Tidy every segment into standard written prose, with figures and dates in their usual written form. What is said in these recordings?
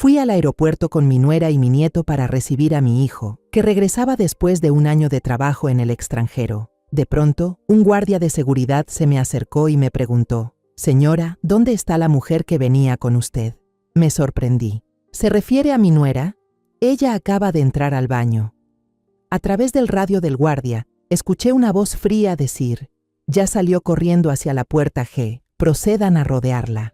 Fui al aeropuerto con mi nuera y mi nieto para recibir a mi hijo, que regresaba después de un año de trabajo en el extranjero. De pronto, un guardia de seguridad se me acercó y me preguntó: «Señora, ¿dónde está la mujer que venía con usted?». Me sorprendí. ¿Se refiere a mi nuera? Ella acaba de entrar al baño. A través del radio del guardia, escuché una voz fría decir: «Ya salió corriendo hacia la puerta G, procedan a rodearla».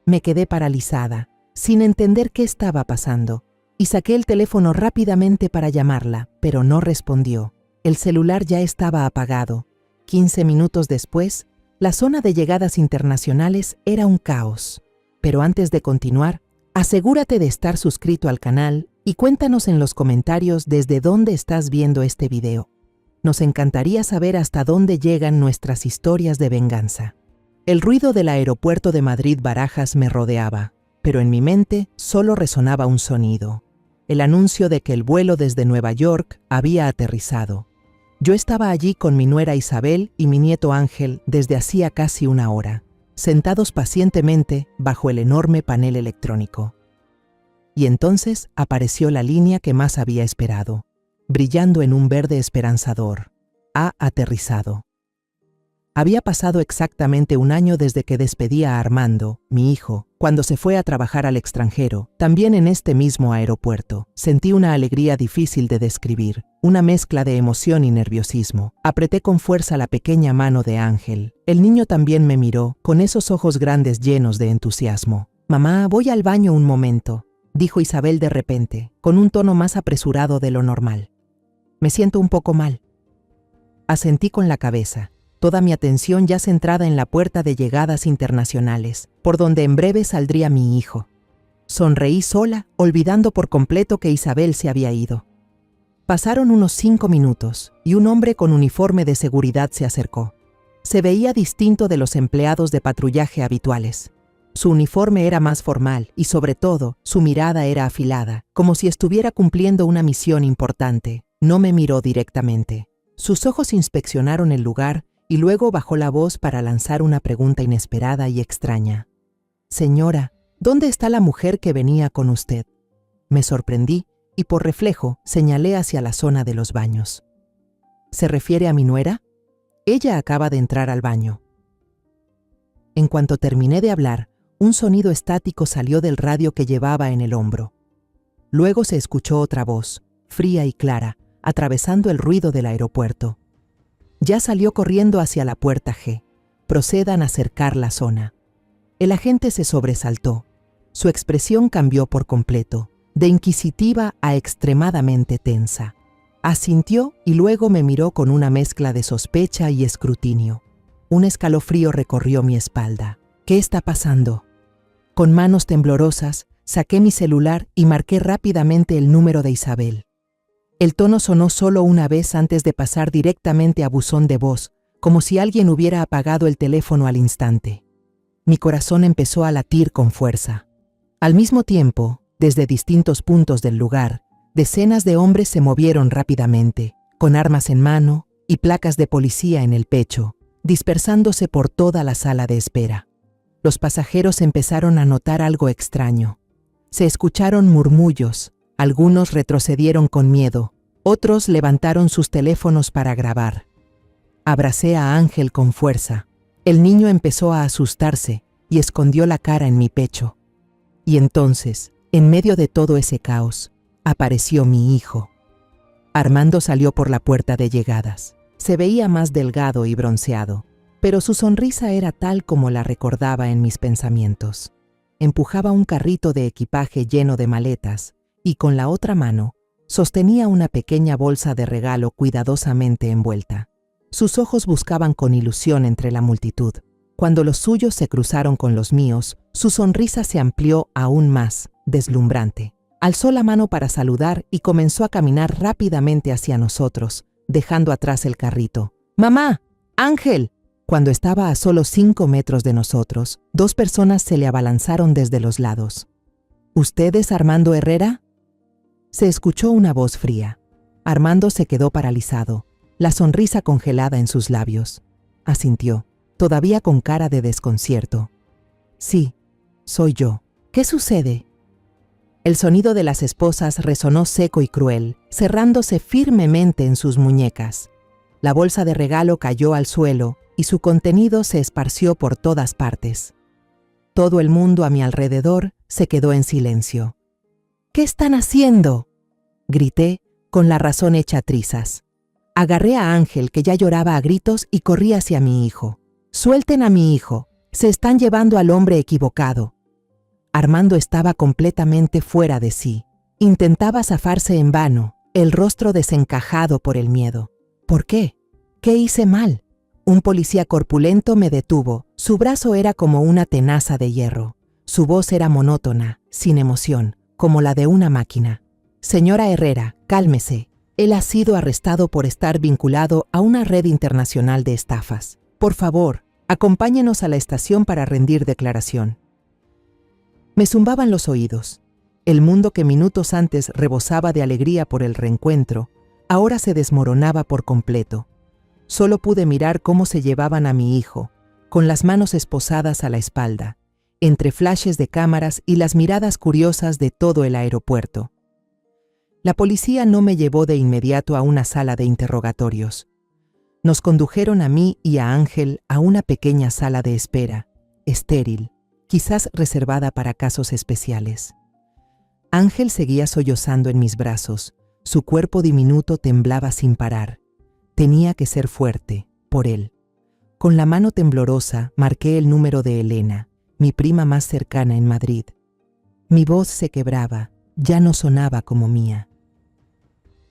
Me quedé paralizada, sin entender qué estaba pasando, y saqué el teléfono rápidamente para llamarla, pero no respondió. El celular ya estaba apagado. 15 minutos después, la zona de llegadas internacionales era un caos. Pero antes de continuar, asegúrate de estar suscrito al canal y cuéntanos en los comentarios desde dónde estás viendo este video. Nos encantaría saber hasta dónde llegan nuestras historias de venganza. El ruido del aeropuerto de Madrid-Barajas me rodeaba, pero en mi mente solo resonaba un sonido: el anuncio de que el vuelo desde Nueva York había aterrizado. Yo estaba allí con mi nuera Isabel y mi nieto Ángel desde hacía casi una hora, sentados pacientemente bajo el enorme panel electrónico. Y entonces apareció la línea que más había esperado, brillando en un verde esperanzador: «Ha aterrizado». Había pasado exactamente un año desde que despedí a Armando, mi hijo, cuando se fue a trabajar al extranjero, también en este mismo aeropuerto. Sentí una alegría difícil de describir, una mezcla de emoción y nerviosismo. Apreté con fuerza la pequeña mano de Ángel. El niño también me miró, con esos ojos grandes llenos de entusiasmo. «Mamá, voy al baño un momento», dijo Isabel de repente, con un tono más apresurado de lo normal. «Me siento un poco mal». Asentí con la cabeza, toda mi atención ya centrada en la puerta de llegadas internacionales, por donde en breve saldría mi hijo. Sonreí sola, olvidando por completo que Isabel se había ido. Pasaron unos 5 minutos, y un hombre con uniforme de seguridad se acercó. Se veía distinto de los empleados de patrullaje habituales. Su uniforme era más formal y, sobre todo, su mirada era afilada, como si estuviera cumpliendo una misión importante. No me miró directamente. Sus ojos inspeccionaron el lugar y luego bajó la voz para lanzar una pregunta inesperada y extraña. «Señora, ¿dónde está la mujer que venía con usted?». Me sorprendí y por reflejo señalé hacia la zona de los baños. «¿Se refiere a mi nuera? Ella acaba de entrar al baño». En cuanto terminé de hablar, un sonido estático salió del radio que llevaba en el hombro. Luego se escuchó otra voz, fría y clara, atravesando el ruido del aeropuerto. «Ya salió corriendo hacia la puerta G. Procedan a cercar la zona». El agente se sobresaltó. Su expresión cambió por completo, de inquisitiva a extremadamente tensa. Asintió y luego me miró con una mezcla de sospecha y escrutinio. Un escalofrío recorrió mi espalda. «¿Qué está pasando?». Con manos temblorosas, saqué mi celular y marqué rápidamente el número de Isabel. El tono sonó solo una vez antes de pasar directamente a buzón de voz, como si alguien hubiera apagado el teléfono al instante. Mi corazón empezó a latir con fuerza. Al mismo tiempo, desde distintos puntos del lugar, decenas de hombres se movieron rápidamente, con armas en mano y placas de policía en el pecho, dispersándose por toda la sala de espera. Los pasajeros empezaron a notar algo extraño. Se escucharon murmullos. Algunos retrocedieron con miedo, otros levantaron sus teléfonos para grabar. Abracé a Ángel con fuerza. El niño empezó a asustarse y escondió la cara en mi pecho. Y entonces, en medio de todo ese caos, apareció mi hijo. Armando salió por la puerta de llegadas. Se veía más delgado y bronceado, pero su sonrisa era tal como la recordaba en mis pensamientos. Empujaba un carrito de equipaje lleno de maletas, y con la otra mano sostenía una pequeña bolsa de regalo cuidadosamente envuelta. Sus ojos buscaban con ilusión entre la multitud. Cuando los suyos se cruzaron con los míos, su sonrisa se amplió aún más, deslumbrante. Alzó la mano para saludar y comenzó a caminar rápidamente hacia nosotros, dejando atrás el carrito. «¡Mamá! ¡Ángel!». Cuando estaba a solo 5 metros de nosotros, 2 personas se le abalanzaron desde los lados. «¿Usted es Armando Herrera?». Se escuchó una voz fría. Armando se quedó paralizado, la sonrisa congelada en sus labios. Asintió, todavía con cara de desconcierto. «Sí, soy yo. ¿Qué sucede?». El sonido de las esposas resonó seco y cruel, cerrándose firmemente en sus muñecas. La bolsa de regalo cayó al suelo y su contenido se esparció por todas partes. Todo el mundo a mi alrededor se quedó en silencio. «¿Qué están haciendo?», grité, con la razón hecha trizas. Agarré a Ángel, que ya lloraba a gritos, y corrí hacia mi hijo. «Suelten a mi hijo, se están llevando al hombre equivocado». Armando estaba completamente fuera de sí. Intentaba zafarse en vano, el rostro desencajado por el miedo. ¿Por qué? ¿Qué hice mal? Un policía corpulento me detuvo. Su brazo era como una tenaza de hierro. Su voz era monótona, sin emoción, como la de una máquina. «Señora Herrera, cálmese. Él ha sido arrestado por estar vinculado a una red internacional de estafas. Por favor, acompáñenos a la estación para rendir declaración». Me zumbaban los oídos. El mundo que minutos antes rebosaba de alegría por el reencuentro, ahora se desmoronaba por completo. Solo pude mirar cómo se llevaban a mi hijo, con las manos esposadas a la espalda, entre flashes de cámaras y las miradas curiosas de todo el aeropuerto. La policía no me llevó de inmediato a una sala de interrogatorios. Nos condujeron a mí y a Ángel a una pequeña sala de espera, estéril, quizás reservada para casos especiales. Ángel seguía sollozando en mis brazos. Su cuerpo diminuto temblaba sin parar. Tenía que ser fuerte, por él. Con la mano temblorosa marqué el número de Elena, mi prima más cercana en Madrid. Mi voz se quebraba, ya no sonaba como mía.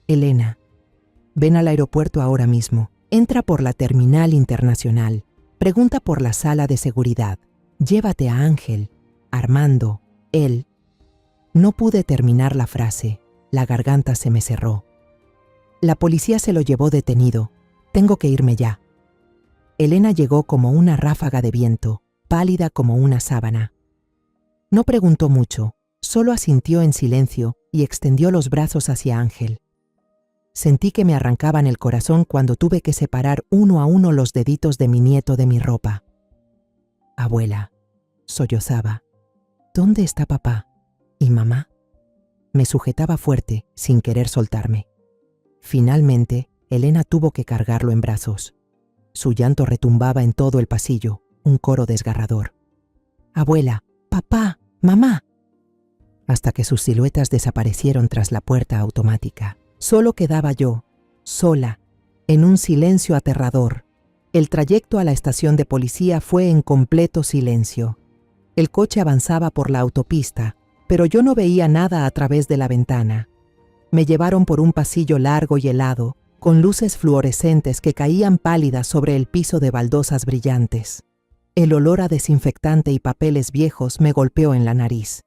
«Elena, ven al aeropuerto ahora mismo. Entra por la terminal internacional. Pregunta por la sala de seguridad. Llévate a Ángel, Armando, él». No pude terminar la frase. La garganta se me cerró. «La policía se lo llevó detenido. Tengo que irme ya». Elena llegó como una ráfaga de viento, pálida como una sábana. No preguntó mucho, solo asintió en silencio y extendió los brazos hacia Ángel. Sentí que me arrancaban el corazón cuando tuve que separar uno a uno los deditos de mi nieto de mi ropa. «Abuela», sollozaba, «¿dónde está papá? ¿Y mamá?». Me sujetaba fuerte, sin querer soltarme. Finalmente, Elena tuvo que cargarlo en brazos. Su llanto retumbaba en todo el pasillo, un coro desgarrador. «Abuela, papá, mamá», hasta que sus siluetas desaparecieron tras la puerta automática. Solo quedaba yo, sola, en un silencio aterrador. El trayecto a la estación de policía fue en completo silencio. El coche avanzaba por la autopista, pero yo no veía nada a través de la ventana. Me llevaron por un pasillo largo y helado, con luces fluorescentes que caían pálidas sobre el piso de baldosas brillantes. El olor a desinfectante y papeles viejos me golpeó en la nariz.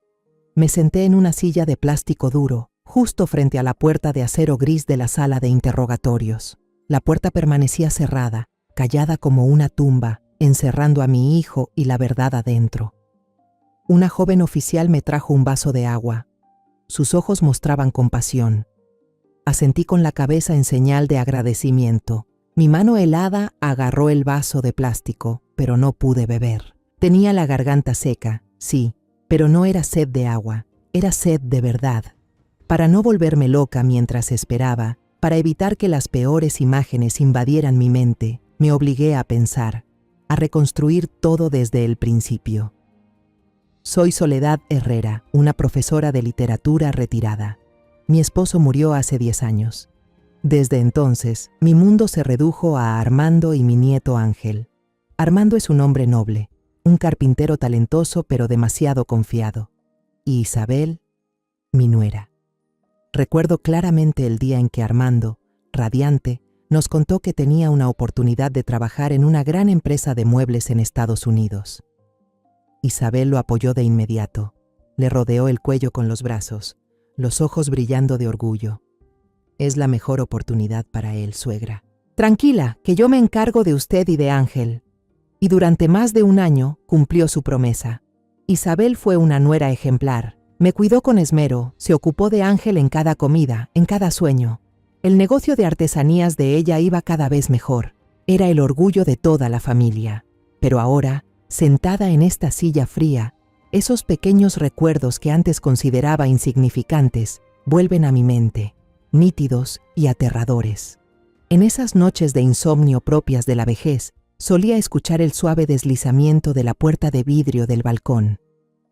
Me senté en una silla de plástico duro, justo frente a la puerta de acero gris de la sala de interrogatorios. La puerta permanecía cerrada, callada como una tumba, encerrando a mi hijo y la verdad adentro. Una joven oficial me trajo un vaso de agua. Sus ojos mostraban compasión. Asentí con la cabeza en señal de agradecimiento. Mi mano helada agarró el vaso de plástico, pero no pude beber. Tenía la garganta seca, sí, pero no era sed de agua, era sed de verdad. Para no volverme loca mientras esperaba, para evitar que las peores imágenes invadieran mi mente, me obligué a pensar, a reconstruir todo desde el principio. Soy Soledad Herrera, una profesora de literatura retirada. Mi esposo murió hace 10 años. Desde entonces, mi mundo se redujo a Armando y mi nieto Ángel. Armando es un hombre noble, un carpintero talentoso pero demasiado confiado. Y Isabel, mi nuera. Recuerdo claramente el día en que Armando, radiante, nos contó que tenía una oportunidad de trabajar en una gran empresa de muebles en Estados Unidos. Isabel lo apoyó de inmediato. Le rodeó el cuello con los brazos, los ojos brillando de orgullo. «Es la mejor oportunidad para él, suegra. Tranquila, que yo me encargo de usted y de Ángel». Y durante más de un año cumplió su promesa. Isabel fue una nuera ejemplar. Me cuidó con esmero, se ocupó de Ángel en cada comida, en cada sueño. El negocio de artesanías de ella iba cada vez mejor. Era el orgullo de toda la familia. Pero ahora, sentada en esta silla fría, Esos pequeños recuerdos que antes consideraba insignificantes vuelven a mi mente, nítidos y aterradores. En esas noches de insomnio propias de la vejez, solía escuchar el suave deslizamiento de la puerta de vidrio del balcón.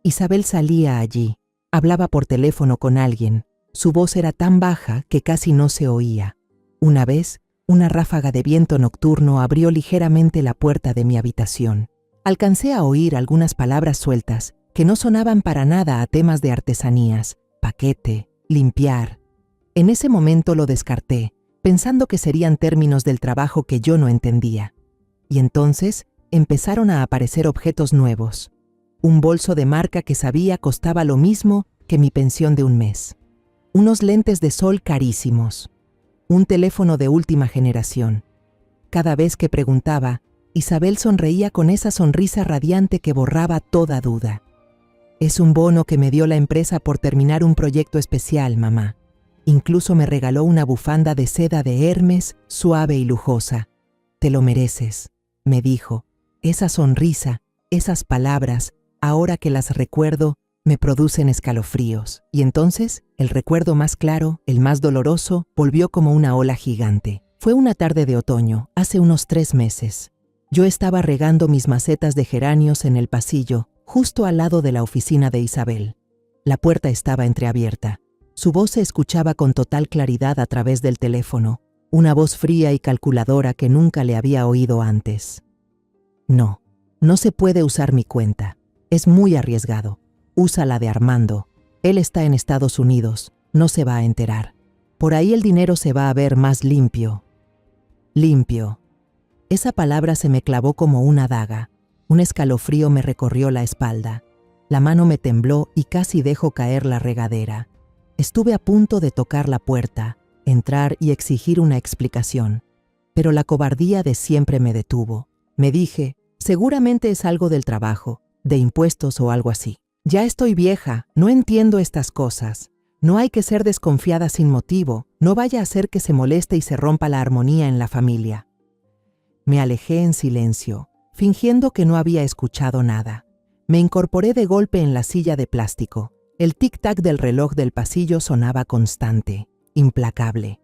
Isabel salía allí, hablaba por teléfono con alguien. Su voz era tan baja que casi no se oía. Una vez, una ráfaga de viento nocturno abrió ligeramente la puerta de mi habitación. Alcancé a oír algunas palabras sueltas que no sonaban para nada a temas de artesanías, paquete, limpiar. En ese momento lo descarté, pensando que serían términos del trabajo que yo no entendía. Y entonces empezaron a aparecer objetos nuevos. Un bolso de marca que sabía costaba lo mismo que mi pensión de un mes. Unos lentes de sol carísimos. Un teléfono de última generación. Cada vez que preguntaba, Isabel sonreía con esa sonrisa radiante que borraba toda duda. Es un bono que me dio la empresa por terminar un proyecto especial, mamá. Incluso me regaló una bufanda de seda de Hermes, suave y lujosa. Te lo mereces, me dijo. Esa sonrisa, esas palabras, ahora que las recuerdo, me producen escalofríos. Y entonces, el recuerdo más claro, el más doloroso, volvió como una ola gigante. Fue una tarde de otoño, hace unos 3 meses. Yo estaba regando mis macetas de geranios en el pasillo, justo al lado de la oficina de Isabel. La puerta estaba entreabierta. Su voz se escuchaba con total claridad a través del teléfono, una voz fría y calculadora que nunca le había oído antes. No, no se puede usar mi cuenta. Es muy arriesgado. Usa la de Armando. Él está en Estados Unidos. No se va a enterar. Por ahí el dinero se va a ver más limpio. Limpio. Esa palabra se me clavó como una daga. Un escalofrío me recorrió la espalda. La mano me tembló y casi dejó caer la regadera. Estuve a punto de tocar la puerta, entrar y exigir una explicación. Pero la cobardía de siempre me detuvo. Me dije, seguramente es algo del trabajo, de impuestos o algo así. Ya estoy vieja, no entiendo estas cosas. No hay que ser desconfiada sin motivo, no vaya a ser que se moleste y se rompa la armonía en la familia. Me alejé en silencio, fingiendo que no había escuchado nada. Me incorporé de golpe en la silla de plástico. El tic-tac del reloj del pasillo sonaba constante, implacable.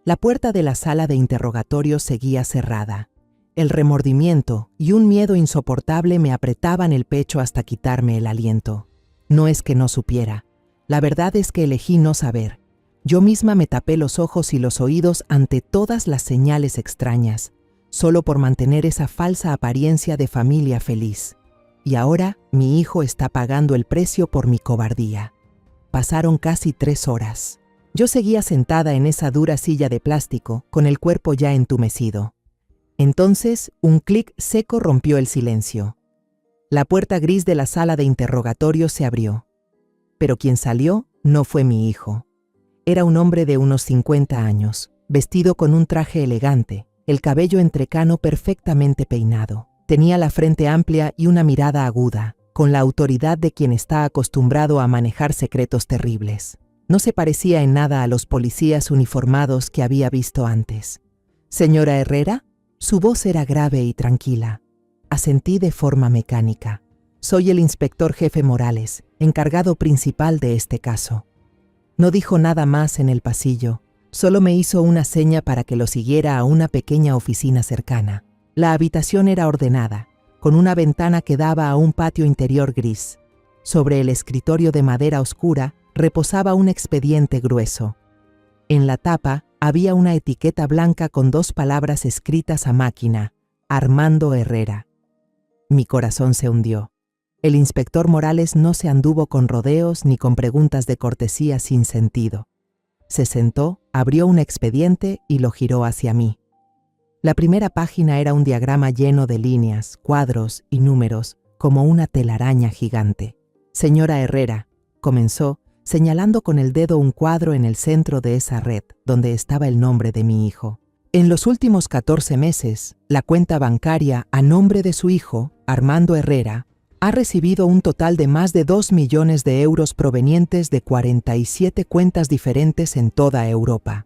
La puerta de la sala de interrogatorio seguía cerrada. El remordimiento y un miedo insoportable me apretaban el pecho hasta quitarme el aliento. No es que no supiera. La verdad es que elegí no saber. Yo misma me tapé los ojos y los oídos ante todas las señales extrañas, solo por mantener esa falsa apariencia de familia feliz. Y ahora mi hijo está pagando el precio por mi cobardía. Pasaron casi 3 horas. Yo seguía sentada en esa dura silla de plástico, con el cuerpo ya entumecido. Entonces, un clic seco rompió el silencio. La puerta gris de la sala de interrogatorio se abrió. Pero quien salió no fue mi hijo. Era un hombre de unos 50 años, vestido con un traje elegante, el cabello entrecano perfectamente peinado. Tenía la frente amplia y una mirada aguda, con la autoridad de quien está acostumbrado a manejar secretos terribles. No se parecía en nada a los policías uniformados que había visto antes. «¿Señora Herrera?» Su voz era grave y tranquila. Asentí de forma mecánica. «Soy el inspector jefe Morales, encargado principal de este caso». No dijo nada más en el pasillo, solo me hizo una seña para que lo siguiera a una pequeña oficina cercana. La habitación era ordenada, con una ventana que daba a un patio interior gris. Sobre el escritorio de madera oscura reposaba un expediente grueso. En la tapa había una etiqueta blanca con 2 palabras escritas a máquina: Armando Herrera. Mi corazón se hundió. El inspector Morales no se anduvo con rodeos ni con preguntas de cortesía sin sentido. Se sentó, abrió un expediente y lo giró hacia mí. La primera página era un diagrama lleno de líneas, cuadros y números, como una telaraña gigante. «Señora Herrera», comenzó, señalando con el dedo un cuadro en el centro de esa red, donde estaba el nombre de mi hijo. «En los últimos 14 meses, la cuenta bancaria a nombre de su hijo, Armando Herrera, ha recibido un total de más de 2 millones de euros provenientes de 47 cuentas diferentes en toda Europa.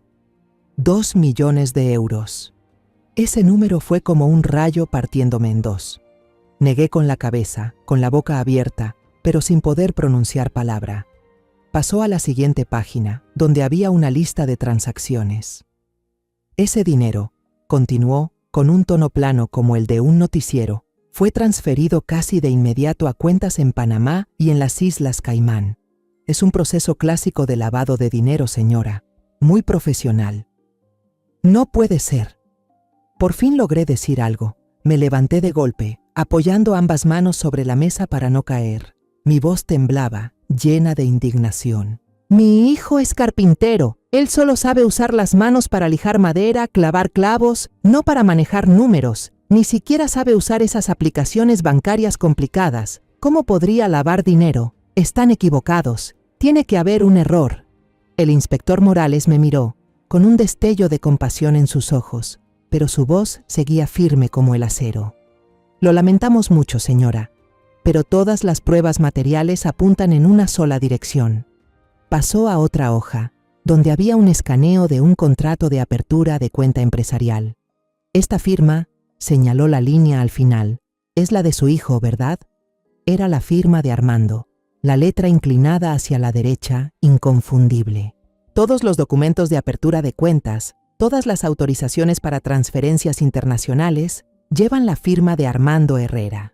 2 millones de euros. Ese número fue como un rayo partiéndome en 2. Negué con la cabeza, con la boca abierta, pero sin poder pronunciar palabra. Pasó a la siguiente página, donde había una lista de transacciones. Ese dinero, continuó, con un tono plano como el de un noticiero, fue transferido casi de inmediato a cuentas en Panamá y en las Islas Caimán. Es un proceso clásico de lavado de dinero, señora. Muy profesional. No puede ser. Por fin logré decir algo. Me levanté de golpe, apoyando ambas manos sobre la mesa para no caer. Mi voz temblaba, llena de indignación. Mi hijo es carpintero. Él solo sabe usar las manos para lijar madera, clavar clavos, no para manejar números. Ni siquiera sabe usar esas aplicaciones bancarias complicadas. ¿Cómo podría lavar dinero? Están equivocados. Tiene que haber un error. El inspector Morales me miró, con un destello de compasión en sus ojos, pero su voz seguía firme como el acero. Lo lamentamos mucho, señora, pero todas las pruebas materiales apuntan en una sola dirección. Pasó a otra hoja, donde había un escaneo de un contrato de apertura de cuenta empresarial. Esta firma, señaló la línea al final, es la de su hijo, ¿verdad? Era la firma de Armando, la letra inclinada hacia la derecha, inconfundible. Todos los documentos de apertura de cuentas, todas las autorizaciones para transferencias internacionales, llevan la firma de Armando Herrera.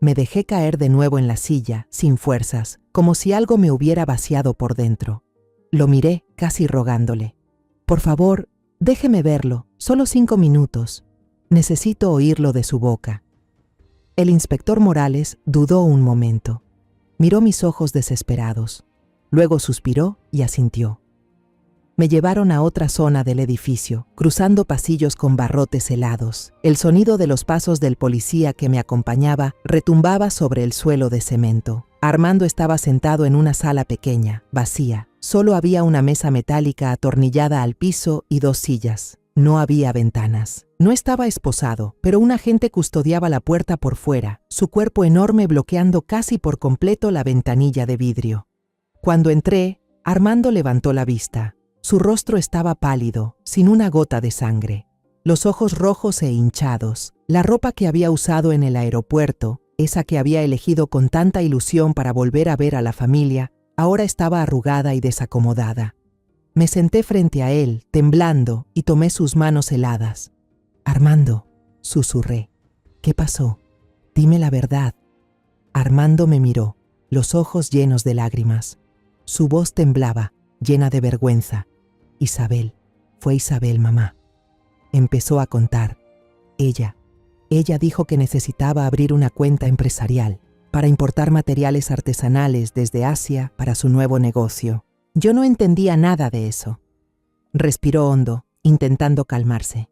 Me dejé caer de nuevo en la silla, sin fuerzas, como si algo me hubiera vaciado por dentro. Lo miré, casi rogándole. Por favor, déjeme verlo, solo 5 minutos. Necesito oírlo de su boca. El inspector Morales dudó un momento. Miró mis ojos desesperados. Luego suspiró y asintió. Me llevaron a otra zona del edificio, cruzando pasillos con barrotes helados. El sonido de los pasos del policía que me acompañaba retumbaba sobre el suelo de cemento. Armando estaba sentado en una sala pequeña, vacía. Solo había una mesa metálica atornillada al piso y 2 sillas. No había ventanas. No estaba esposado, pero un agente custodiaba la puerta por fuera, su cuerpo enorme bloqueando casi por completo la ventanilla de vidrio. Cuando entré, Armando levantó la vista. Su rostro estaba pálido, sin una gota de sangre. Los ojos rojos e hinchados. La ropa que había usado en el aeropuerto, esa que había elegido con tanta ilusión para volver a ver a la familia, ahora estaba arrugada y desacomodada. Me senté frente a él, temblando, y tomé sus manos heladas. «Armando», susurré. «¿Qué pasó? Dime la verdad». Armando me miró, los ojos llenos de lágrimas. Su voz temblaba, llena de vergüenza. «Isabel, fue Isabel, mamá». Empezó a contar. Ella dijo que necesitaba abrir una cuenta empresarial para importar materiales artesanales desde Asia para su nuevo negocio. Yo no entendía nada de eso. Respiró hondo, intentando calmarse.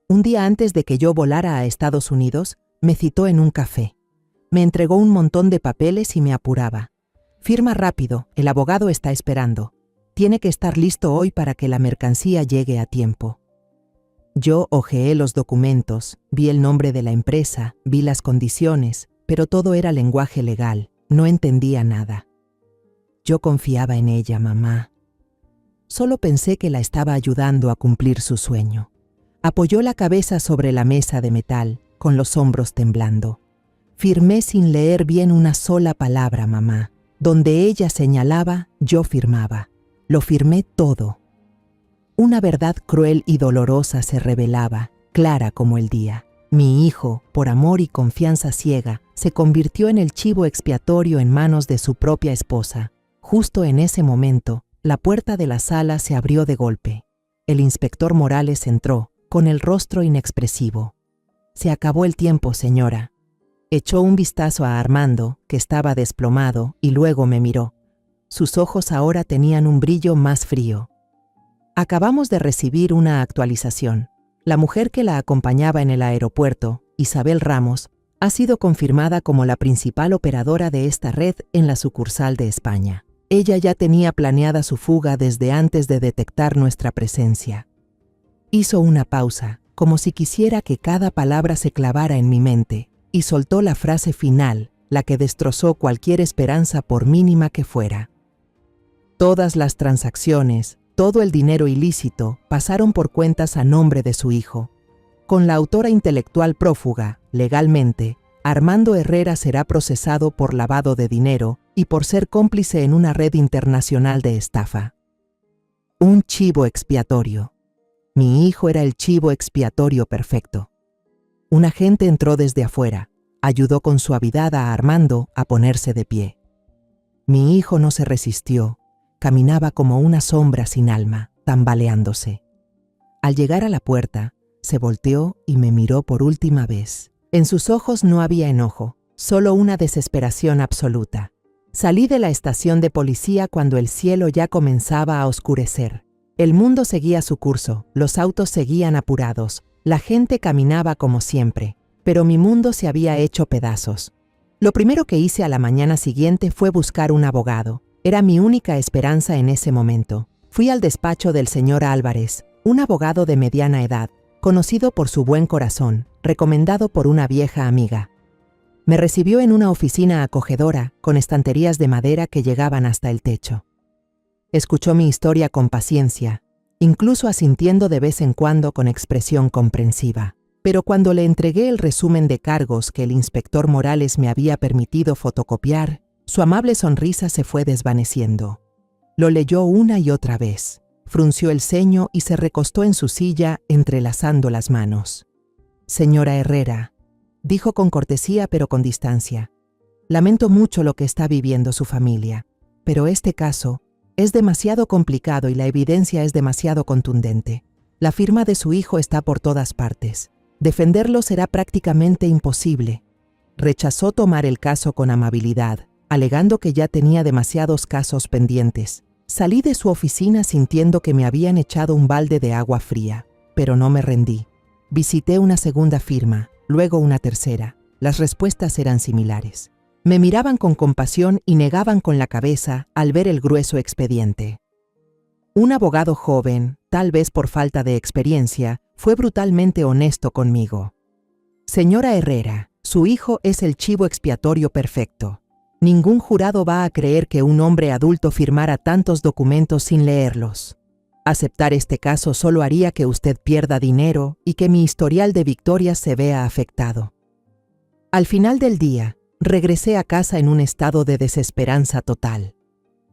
Un día antes de que yo volara a Estados Unidos, me citó en un café. Me entregó un montón de papeles y me apuraba. «Firma rápido, el abogado está esperando. Tiene que estar listo hoy para que la mercancía llegue a tiempo». Yo hojeé los documentos, vi el nombre de la empresa, vi las condiciones, pero todo era lenguaje legal, no entendía nada. Yo confiaba en ella, mamá. Solo pensé que la estaba ayudando a cumplir su sueño. Apoyó la cabeza sobre la mesa de metal, con los hombros temblando. Firmé sin leer bien una sola palabra, mamá. Donde ella señalaba, yo firmaba. Lo firmé todo. Una verdad cruel y dolorosa se revelaba, clara como el día. Mi hijo, por amor y confianza ciega, se convirtió en el chivo expiatorio en manos de su propia esposa. Justo en ese momento, la puerta de la sala se abrió de golpe. El inspector Morales entró, con el rostro inexpresivo. «Se acabó el tiempo, señora». Echó un vistazo a Armando, que estaba desplomado, y luego me miró. Sus ojos ahora tenían un brillo más frío. «Acabamos de recibir una actualización. La mujer que la acompañaba en el aeropuerto, Isabel Ramos, ha sido confirmada como la principal operadora de esta red en la sucursal de España. Ella ya tenía planeada su fuga desde antes de detectar nuestra presencia». Hizo una pausa, como si quisiera que cada palabra se clavara en mi mente, y soltó la frase final, la que destrozó cualquier esperanza por mínima que fuera. Todas las transacciones, todo el dinero ilícito, pasaron por cuentas a nombre de su hijo. Con la autora intelectual prófuga, legalmente, Armando Herrera será procesado por lavado de dinero y por ser cómplice en una red internacional de estafa. Un chivo expiatorio. Mi hijo era el chivo expiatorio perfecto. Un agente entró desde afuera, ayudó con suavidad a Armando a ponerse de pie. Mi hijo no se resistió, caminaba como una sombra sin alma, tambaleándose. Al llegar a la puerta, se volteó y me miró por última vez. En sus ojos no había enojo, solo una desesperación absoluta. Salí de la estación de policía cuando el cielo ya comenzaba a oscurecer. El mundo seguía su curso, los autos seguían apurados, la gente caminaba como siempre, pero mi mundo se había hecho pedazos. Lo primero que hice a la mañana siguiente fue buscar un abogado. Era mi única esperanza en ese momento. Fui al despacho del señor Álvarez, un abogado de mediana edad, conocido por su buen corazón, recomendado por una vieja amiga. Me recibió en una oficina acogedora, con estanterías de madera que llegaban hasta el techo. Escuchó mi historia con paciencia, incluso asintiendo de vez en cuando con expresión comprensiva. Pero cuando le entregué el resumen de cargos que el inspector Morales me había permitido fotocopiar, su amable sonrisa se fue desvaneciendo. Lo leyó una y otra vez, frunció el ceño y se recostó en su silla entrelazando las manos. «Señora Herrera», dijo con cortesía pero con distancia, «lamento mucho lo que está viviendo su familia, pero este caso es demasiado complicado y la evidencia es demasiado contundente. La firma de su hijo está por todas partes. Defenderlo será prácticamente imposible». Rechazó tomar el caso con amabilidad, alegando que ya tenía demasiados casos pendientes. Salí de su oficina sintiendo que me habían echado un balde de agua fría, pero no me rendí. Visité una segunda firma, luego una tercera. Las respuestas eran similares. Me miraban con compasión y negaban con la cabeza al ver el grueso expediente. Un abogado joven, tal vez por falta de experiencia, fue brutalmente honesto conmigo. «Señora Herrera, su hijo es el chivo expiatorio perfecto. Ningún jurado va a creer que un hombre adulto firmara tantos documentos sin leerlos. Aceptar este caso solo haría que usted pierda dinero y que mi historial de victorias se vea afectado». Al final del día, regresé a casa en un estado de desesperanza total.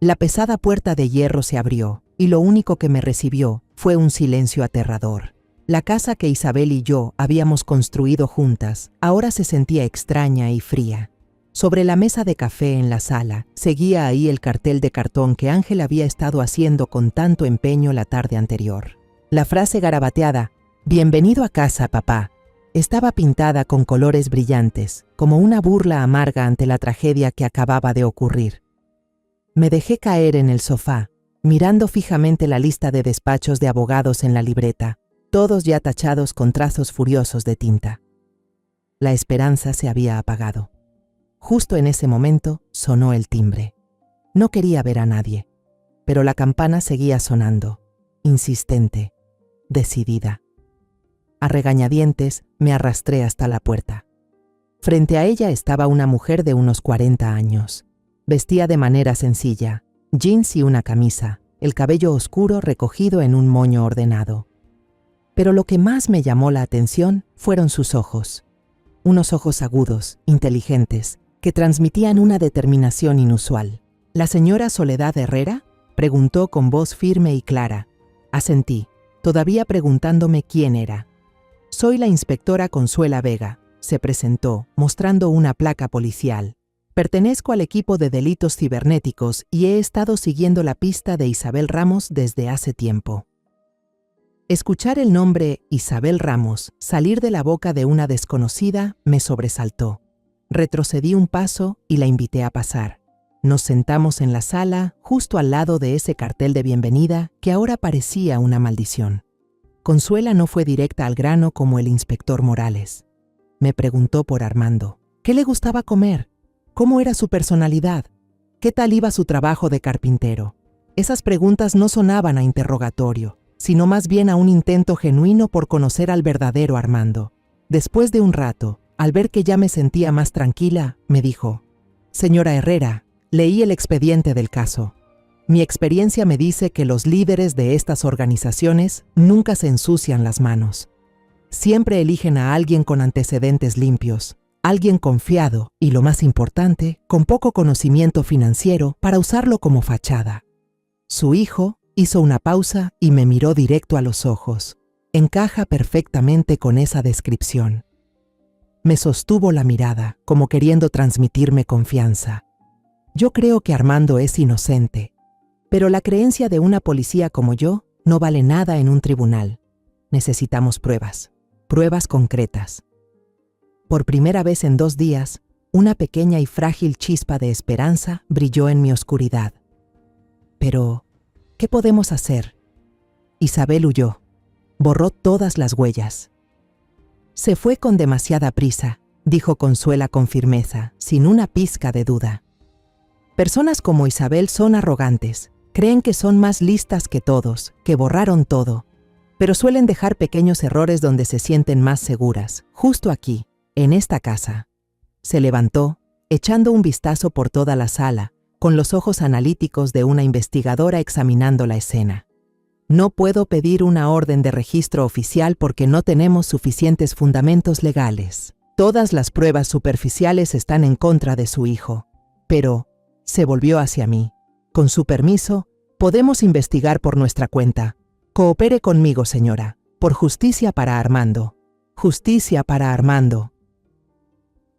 La pesada puerta de hierro se abrió y lo único que me recibió fue un silencio aterrador. La casa que Isabel y yo habíamos construido juntas ahora se sentía extraña y fría. Sobre la mesa de café en la sala, seguía ahí el cartel de cartón que Ángel había estado haciendo con tanto empeño la tarde anterior. La frase garabateada, «Bienvenido a casa, papá», estaba pintada con colores brillantes, como una burla amarga ante la tragedia que acababa de ocurrir. Me dejé caer en el sofá, mirando fijamente la lista de despachos de abogados en la libreta, todos ya tachados con trazos furiosos de tinta. La esperanza se había apagado. Justo en ese momento sonó el timbre. No quería ver a nadie, pero la campana seguía sonando, insistente, decidida. A regañadientes me arrastré hasta la puerta. Frente a ella estaba una mujer de unos 40 años. Vestía de manera sencilla, jeans y una camisa, el cabello oscuro recogido en un moño ordenado. Pero lo que más me llamó la atención fueron sus ojos. Unos ojos agudos, inteligentes, que transmitían una determinación inusual. «¿La señora Soledad Herrera?», preguntó con voz firme y clara. Asentí, todavía preguntándome quién era. «Soy la inspectora Consuela Vega», se presentó, mostrando una placa policial. «Pertenezco al equipo de delitos cibernéticos y he estado siguiendo la pista de Isabel Ramos desde hace tiempo». Escuchar el nombre Isabel Ramos salir de la boca de una desconocida me sobresaltó. Retrocedí un paso y la invité a pasar. Nos sentamos en la sala, justo al lado de ese cartel de bienvenida que ahora parecía una maldición. Consuela no fue directa al grano como el inspector Morales. Me preguntó por Armando. ¿Qué le gustaba comer? ¿Cómo era su personalidad? ¿Qué tal iba su trabajo de carpintero? Esas preguntas no sonaban a interrogatorio, sino más bien a un intento genuino por conocer al verdadero Armando. Después de un rato, al ver que ya me sentía más tranquila, me dijo: «Señora Herrera, leí el expediente del caso. Mi experiencia me dice que los líderes de estas organizaciones nunca se ensucian las manos. Siempre eligen a alguien con antecedentes limpios, alguien confiado y, lo más importante, con poco conocimiento financiero para usarlo como fachada. Su hijo hizo una pausa y me miró directo a los ojos. Encaja perfectamente con esa descripción. Me sostuvo la mirada, como queriendo transmitirme confianza. Yo creo que Armando es inocente, pero la creencia de una policía como yo no vale nada en un tribunal. Necesitamos pruebas, pruebas concretas. Por primera vez en 2 días, una pequeña y frágil chispa de esperanza brilló en mi oscuridad. Pero, ¿qué podemos hacer? Isabel huyó. Borró todas las huellas. Se fue con demasiada prisa, dijo Consuela con firmeza, sin una pizca de duda. Personas como Isabel son arrogantes, creen que son más listas que todos, que borraron todo, pero suelen dejar pequeños errores donde se sienten más seguras, justo aquí, en esta casa. Se levantó, echando un vistazo por toda la sala, con los ojos analíticos de una investigadora examinando la escena. No puedo pedir una orden de registro oficial porque no tenemos suficientes fundamentos legales. Todas las pruebas superficiales están en contra de su hijo. Pero, se volvió hacia mí. Con su permiso, podemos investigar por nuestra cuenta. Coopere conmigo, señora. Por justicia para Armando. Justicia para Armando.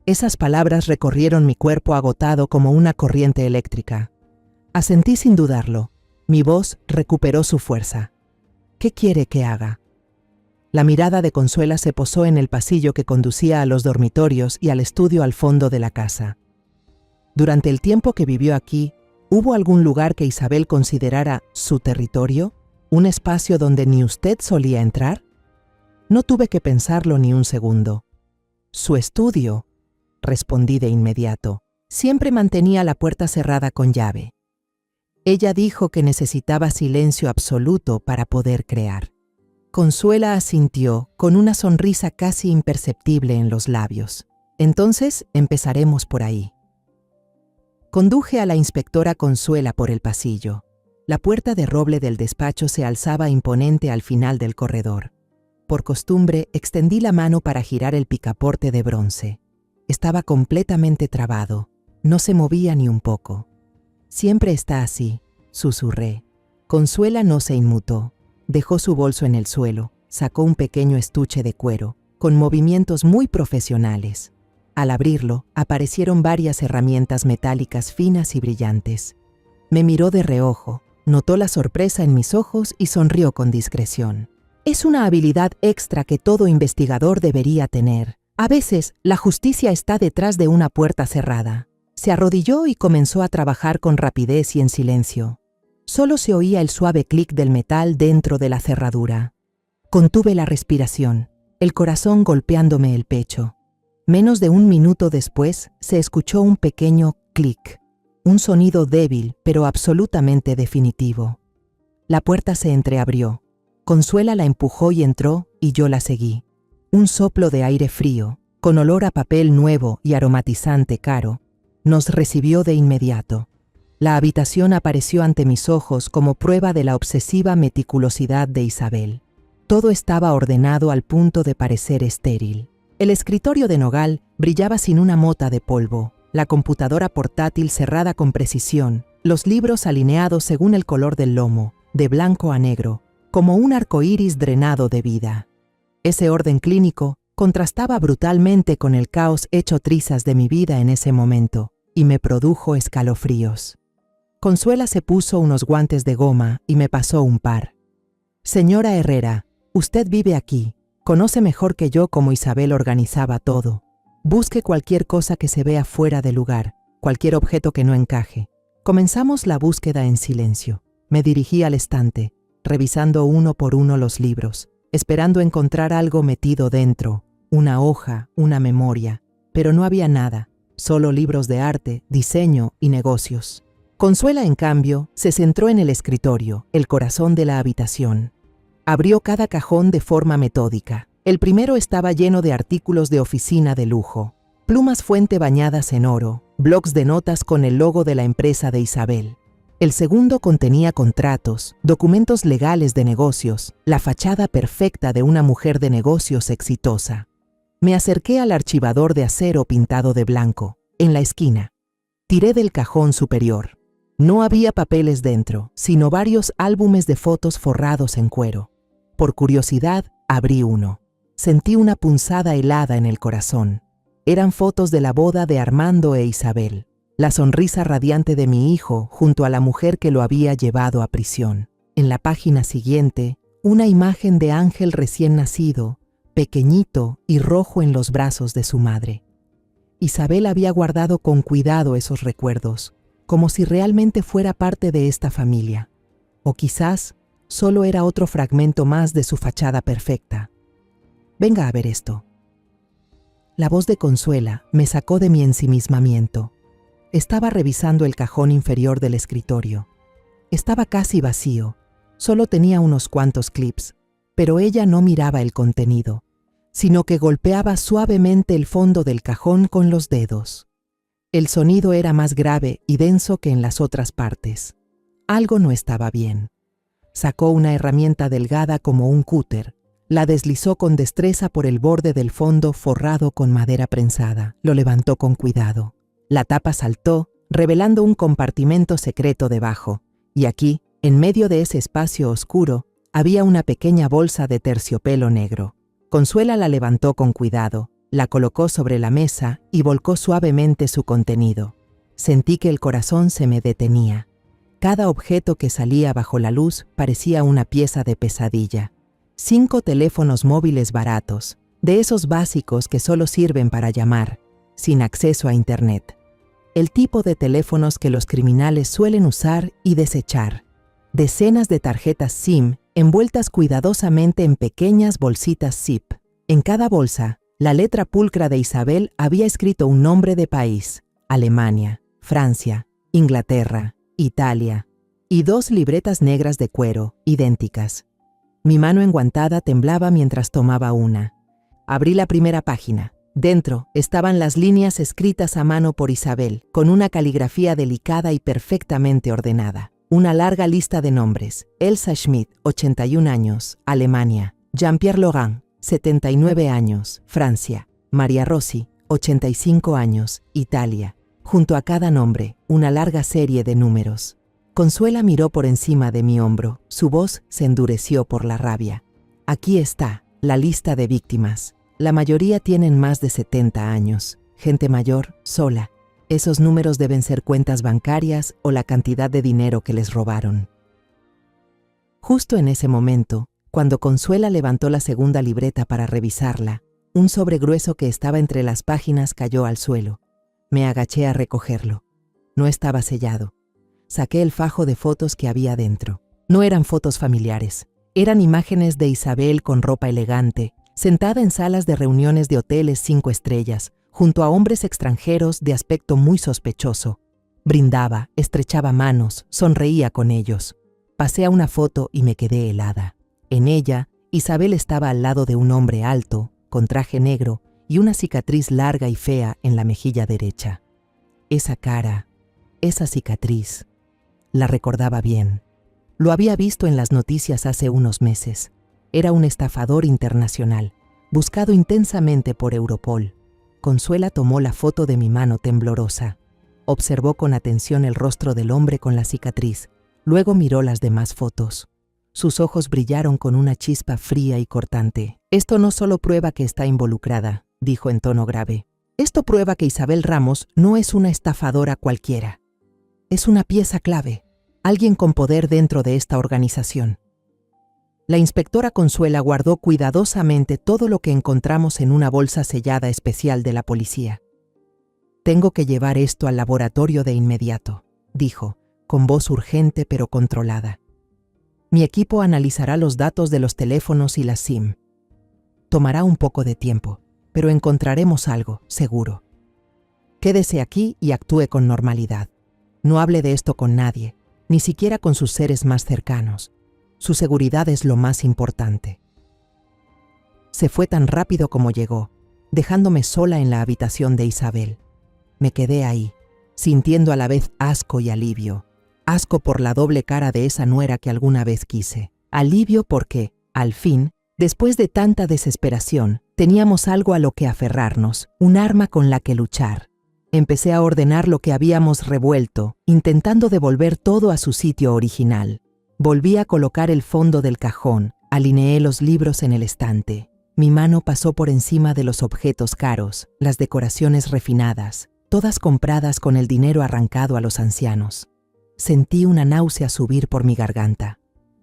Esas palabras recorrieron mi cuerpo agotado como una corriente eléctrica. Asentí sin dudarlo. Mi voz recuperó su fuerza. ¿Qué quiere que haga? La mirada de Consuela se posó en el pasillo que conducía a los dormitorios y al estudio al fondo de la casa. Durante el tiempo que vivió aquí, ¿hubo algún lugar que Isabel considerara su territorio? ¿Un espacio donde ni usted solía entrar? No tuve que pensarlo ni un segundo. Su estudio, respondí de inmediato, siempre mantenía la puerta cerrada con llave. Ella dijo que necesitaba silencio absoluto para poder crear. Consuela asintió con una sonrisa casi imperceptible en los labios. Entonces empezaremos por ahí. Conduje a la inspectora Consuela por el pasillo. La puerta de roble del despacho se alzaba imponente al final del corredor. Por costumbre, extendí la mano para girar el picaporte de bronce. Estaba completamente trabado. No se movía ni un poco. Siempre está así, susurré. Consuela no se inmutó. Dejó su bolso en el suelo, sacó un pequeño estuche de cuero, con movimientos muy profesionales. Al abrirlo, aparecieron varias herramientas metálicas finas y brillantes. Me miró de reojo, notó la sorpresa en mis ojos y sonrió con discreción. Es una habilidad extra que todo investigador debería tener. A veces, la justicia está detrás de una puerta cerrada. Se arrodilló y comenzó a trabajar con rapidez y en silencio. Solo se oía el suave clic del metal dentro de la cerradura. Contuve la respiración, el corazón golpeándome el pecho. Menos de 1 minuto después, se escuchó un pequeño clic, un sonido débil pero absolutamente definitivo. La puerta se entreabrió. Consuela la empujó y entró, y yo la seguí. Un soplo de aire frío, con olor a papel nuevo y aromatizante caro, nos recibió de inmediato. La habitación apareció ante mis ojos como prueba de la obsesiva meticulosidad de Isabel. Todo estaba ordenado al punto de parecer estéril. El escritorio de nogal brillaba sin una mota de polvo, la computadora portátil cerrada con precisión, los libros alineados según el color del lomo, de blanco a negro, como un arcoíris drenado de vida. Ese orden clínico contrastaba brutalmente con el caos hecho trizas de mi vida en ese momento, y me produjo escalofríos. Consuela se puso unos guantes de goma y me pasó un par. Señora Herrera, usted vive aquí, conoce mejor que yo cómo Isabel organizaba todo. Busque cualquier cosa que se vea fuera de lugar, cualquier objeto que no encaje. Comenzamos la búsqueda en silencio. Me dirigí al estante, revisando uno por uno los libros, esperando encontrar algo metido dentro, una hoja, una memoria, pero no había nada. Solo libros de arte, diseño y negocios. Consuela, en cambio, se centró en el escritorio, el corazón de la habitación. Abrió cada cajón de forma metódica. El primero estaba lleno de artículos de oficina de lujo, plumas fuente bañadas en oro, blocs de notas con el logo de la empresa de Isabel. El segundo contenía contratos, documentos legales de negocios, la fachada perfecta de una mujer de negocios exitosa. Me acerqué al archivador de acero pintado de blanco, en la esquina. Tiré del cajón superior. No había papeles dentro, sino varios álbumes de fotos forrados en cuero. Por curiosidad, abrí uno. Sentí una punzada helada en el corazón. Eran fotos de la boda de Armando e Isabel, la sonrisa radiante de mi hijo junto a la mujer que lo había llevado a prisión. En la página siguiente, una imagen de Ángel recién nacido, pequeñito y rojo en los brazos de su madre. Isabel había guardado con cuidado esos recuerdos, como si realmente fuera parte de esta familia. O quizás solo era otro fragmento más de su fachada perfecta. Venga a ver esto. La voz de Consuela me sacó de mi ensimismamiento. Estaba revisando el cajón inferior del escritorio. Estaba casi vacío, solo tenía unos cuantos clips, pero ella no miraba el contenido, sino que golpeaba suavemente el fondo del cajón con los dedos. El sonido era más grave y denso que en las otras partes. Algo no estaba bien. Sacó una herramienta delgada como un cúter, la deslizó con destreza por el borde del fondo forrado con madera prensada. Lo levantó con cuidado. La tapa saltó, revelando un compartimento secreto debajo, y aquí, en medio de ese espacio oscuro, había una pequeña bolsa de terciopelo negro. Consuela la levantó con cuidado, la colocó sobre la mesa y volcó suavemente su contenido. Sentí que el corazón se me detenía. Cada objeto que salía bajo la luz parecía una pieza de pesadilla. 5 teléfonos móviles baratos, de esos básicos que solo sirven para llamar, sin acceso a Internet. El tipo de teléfonos que los criminales suelen usar y desechar. Decenas de tarjetas SIM envueltas cuidadosamente en pequeñas bolsitas zip. En cada bolsa, la letra pulcra de Isabel había escrito un nombre de país: Alemania, Francia, Inglaterra, Italia, y 2 libretas negras de cuero, idénticas. Mi mano enguantada temblaba mientras tomaba una. Abrí la primera página. Dentro estaban las líneas escritas a mano por Isabel, con una caligrafía delicada y perfectamente ordenada. Una larga lista de nombres: Elsa Schmidt, 81 años, Alemania; Jean-Pierre Laurent, 79 años, Francia; María Rossi, 85 años, Italia. Junto a cada nombre, una larga serie de números. Consuela miró por encima de mi hombro. Su voz se endureció por la rabia. Aquí está, la lista de víctimas. La mayoría tienen más de 70 años. Gente mayor, sola. Esos números deben ser cuentas bancarias o la cantidad de dinero que les robaron. Justo en ese momento, cuando Consuela levantó la segunda libreta para revisarla, un sobre grueso que estaba entre las páginas cayó al suelo. Me agaché a recogerlo. No estaba sellado. Saqué el fajo de fotos que había dentro. No eran fotos familiares. Eran imágenes de Isabel con ropa elegante, sentada en salas de reuniones de hoteles 5 estrellas, junto a hombres extranjeros de aspecto muy sospechoso. Brindaba, estrechaba manos, sonreía con ellos. Pasé a una foto y me quedé helada. En ella, Isabel estaba al lado de un hombre alto, con traje negro y una cicatriz larga y fea en la mejilla derecha. Esa cara, esa cicatriz, la recordaba bien. Lo había visto en las noticias hace unos meses. Era un estafador internacional, buscado intensamente por Europol. Consuela tomó la foto de mi mano temblorosa. Observó con atención el rostro del hombre con la cicatriz. Luego miró las demás fotos. Sus ojos brillaron con una chispa fría y cortante. Esto no solo prueba que está involucrada, dijo en tono grave. Esto prueba que Isabel Ramos no es una estafadora cualquiera. Es una pieza clave, alguien con poder dentro de esta organización. La inspectora Consuela guardó cuidadosamente todo lo que encontramos en una bolsa sellada especial de la policía. Tengo que llevar esto al laboratorio de inmediato, dijo, con voz urgente pero controlada. Mi equipo analizará los datos de los teléfonos y las SIM. Tomará un poco de tiempo, pero encontraremos algo, seguro. Quédese aquí y actúe con normalidad. No hable de esto con nadie, ni siquiera con sus seres más cercanos. Su seguridad es lo más importante. Se fue tan rápido como llegó, dejándome sola en la habitación de Isabel. Me quedé ahí, sintiendo a la vez asco y alivio. Asco por la doble cara de esa nuera que alguna vez quise. Alivio porque, al fin, Después de tanta desesperación, teníamos algo a lo que aferrarnos, un arma con la que luchar. Empecé a ordenar lo que habíamos revuelto, intentando devolver todo a su sitio original. Volví a colocar el fondo del cajón, alineé los libros en el estante. Mi mano pasó por encima de los objetos caros, las decoraciones refinadas, todas compradas con el dinero arrancado a los ancianos. Sentí una náusea subir por mi garganta.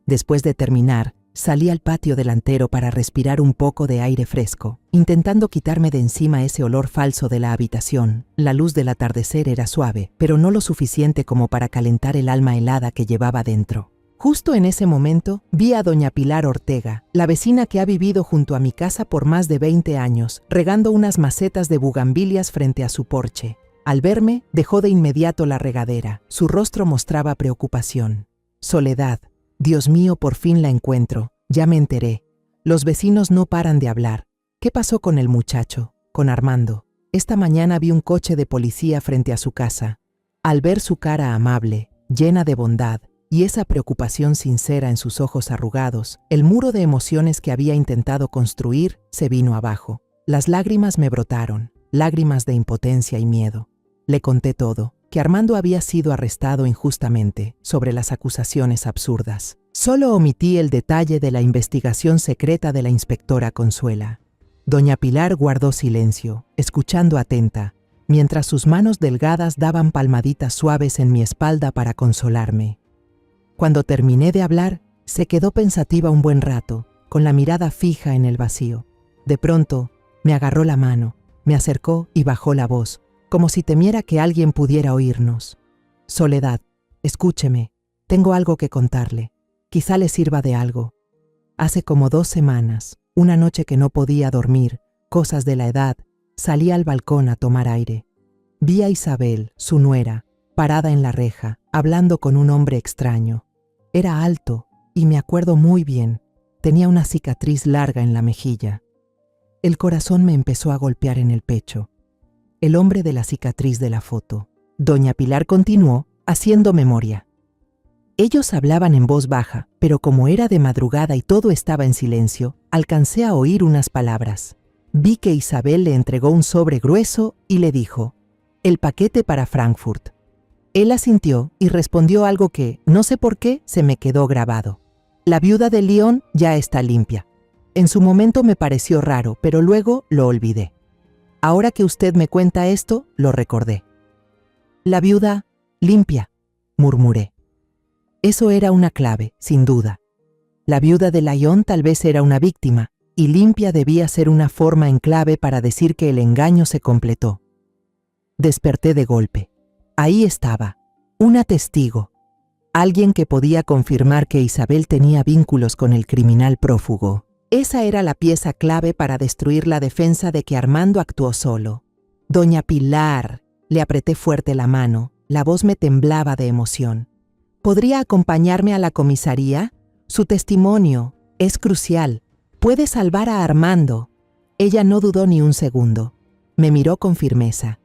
Después de terminar, salí al patio delantero para respirar un poco de aire fresco, intentando quitarme de encima ese olor falso de la habitación. La luz del atardecer era suave, pero no lo suficiente como para calentar el alma helada que llevaba dentro. Justo en ese momento, vi a doña Pilar Ortega, la vecina que ha vivido junto a mi casa por más de 20 años, regando unas macetas de bugambilias frente a su porche. Al verme, dejó de inmediato la regadera. Su rostro mostraba preocupación. Soledad. Dios mío, por fin la encuentro. Ya me enteré. Los vecinos no paran de hablar. ¿Qué pasó con el muchacho? Con Armando. Esta mañana vi un coche de policía frente a su casa. Al ver su cara amable, llena de bondad, y esa preocupación sincera en sus ojos arrugados, el muro de emociones que había intentado construir se vino abajo. Las lágrimas me brotaron, lágrimas de impotencia y miedo. Le conté todo, que Armando había sido arrestado injustamente sobre las acusaciones absurdas. Solo omití el detalle de la investigación secreta de la inspectora Consuela. Doña Pilar guardó silencio, escuchando atenta, mientras sus manos delgadas daban palmaditas suaves en mi espalda para consolarme. Cuando terminé de hablar, se quedó pensativa un buen rato, con la mirada fija en el vacío. De pronto, me agarró la mano, me acercó y bajó la voz, como si temiera que alguien pudiera oírnos. Soledad, escúcheme, tengo algo que contarle. Quizá le sirva de algo. Hace como 2 semanas, una noche que no podía dormir, cosas de la edad, salí al balcón a tomar aire. Vi a Isabel, su nuera, parada en la reja, hablando con un hombre extraño. Era alto, y me acuerdo muy bien, tenía una cicatriz larga en la mejilla. El corazón me empezó a golpear en el pecho. El hombre de la cicatriz de la foto. Doña Pilar continuó, haciendo memoria. Ellos hablaban en voz baja, pero como era de madrugada y todo estaba en silencio, alcancé a oír unas palabras. Vi que Isabel le entregó un sobre grueso y le dijo, «El paquete para Frankfurt». Él asintió y respondió algo que, no sé por qué, se me quedó grabado. «La viuda de Lyon ya está limpia». En su momento me pareció raro, pero luego lo olvidé. Ahora que usted me cuenta esto, lo recordé. «La viuda limpia», murmuré. Eso era una clave, sin duda. La viuda de Lyon tal vez era una víctima, y limpia debía ser una forma en clave para decir que el engaño se completó. Desperté de golpe. Ahí estaba, una testigo, alguien que podía confirmar que Isabel tenía vínculos con el criminal prófugo. Esa era la pieza clave para destruir la defensa de que Armando actuó solo. «Doña Pilar», le apreté fuerte la mano, la voz me temblaba de emoción. «¿Podría acompañarme a la comisaría? Su testimonio es crucial. Puede salvar a Armando». Ella no dudó ni un segundo. Me miró con firmeza.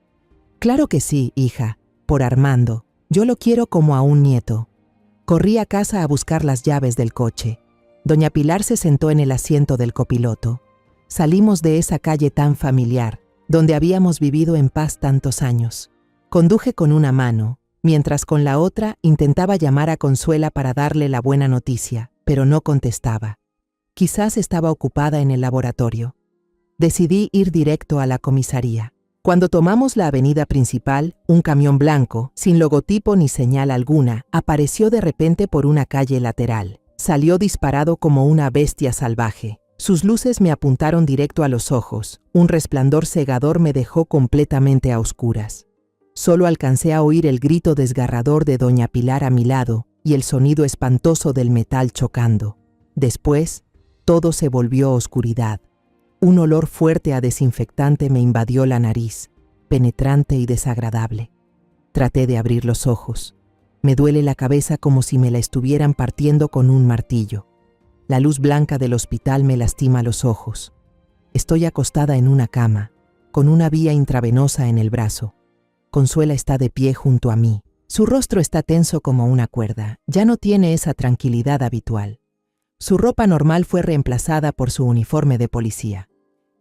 «Claro que sí, hija. Por Armando. Yo lo quiero como a un nieto». Corrí a casa a buscar las llaves del coche. Doña Pilar se sentó en el asiento del copiloto. Salimos de esa calle tan familiar, donde habíamos vivido en paz tantos años. Conduje con una mano, mientras con la otra intentaba llamar a Consuela para darle la buena noticia, pero no contestaba. Quizás estaba ocupada en el laboratorio. Decidí ir directo a la comisaría. Cuando tomamos la avenida principal, un camión blanco, sin logotipo ni señal alguna, apareció de repente por una calle lateral. Salió disparado como una bestia salvaje. Sus luces me apuntaron directo a los ojos. Un resplandor cegador me dejó completamente a oscuras. Solo alcancé a oír el grito desgarrador de doña Pilar a mi lado y el sonido espantoso del metal chocando. Después, todo se volvió oscuridad. Un olor fuerte a desinfectante me invadió la nariz, penetrante y desagradable. Traté de abrir los ojos. Me duele la cabeza como si me la estuvieran partiendo con un martillo. La luz blanca del hospital me lastima los ojos. Estoy acostada en una cama, con una vía intravenosa en el brazo. Consuela está de pie junto a mí. Su rostro está tenso como una cuerda. Ya no tiene esa tranquilidad habitual. Su ropa normal fue reemplazada por su uniforme de policía.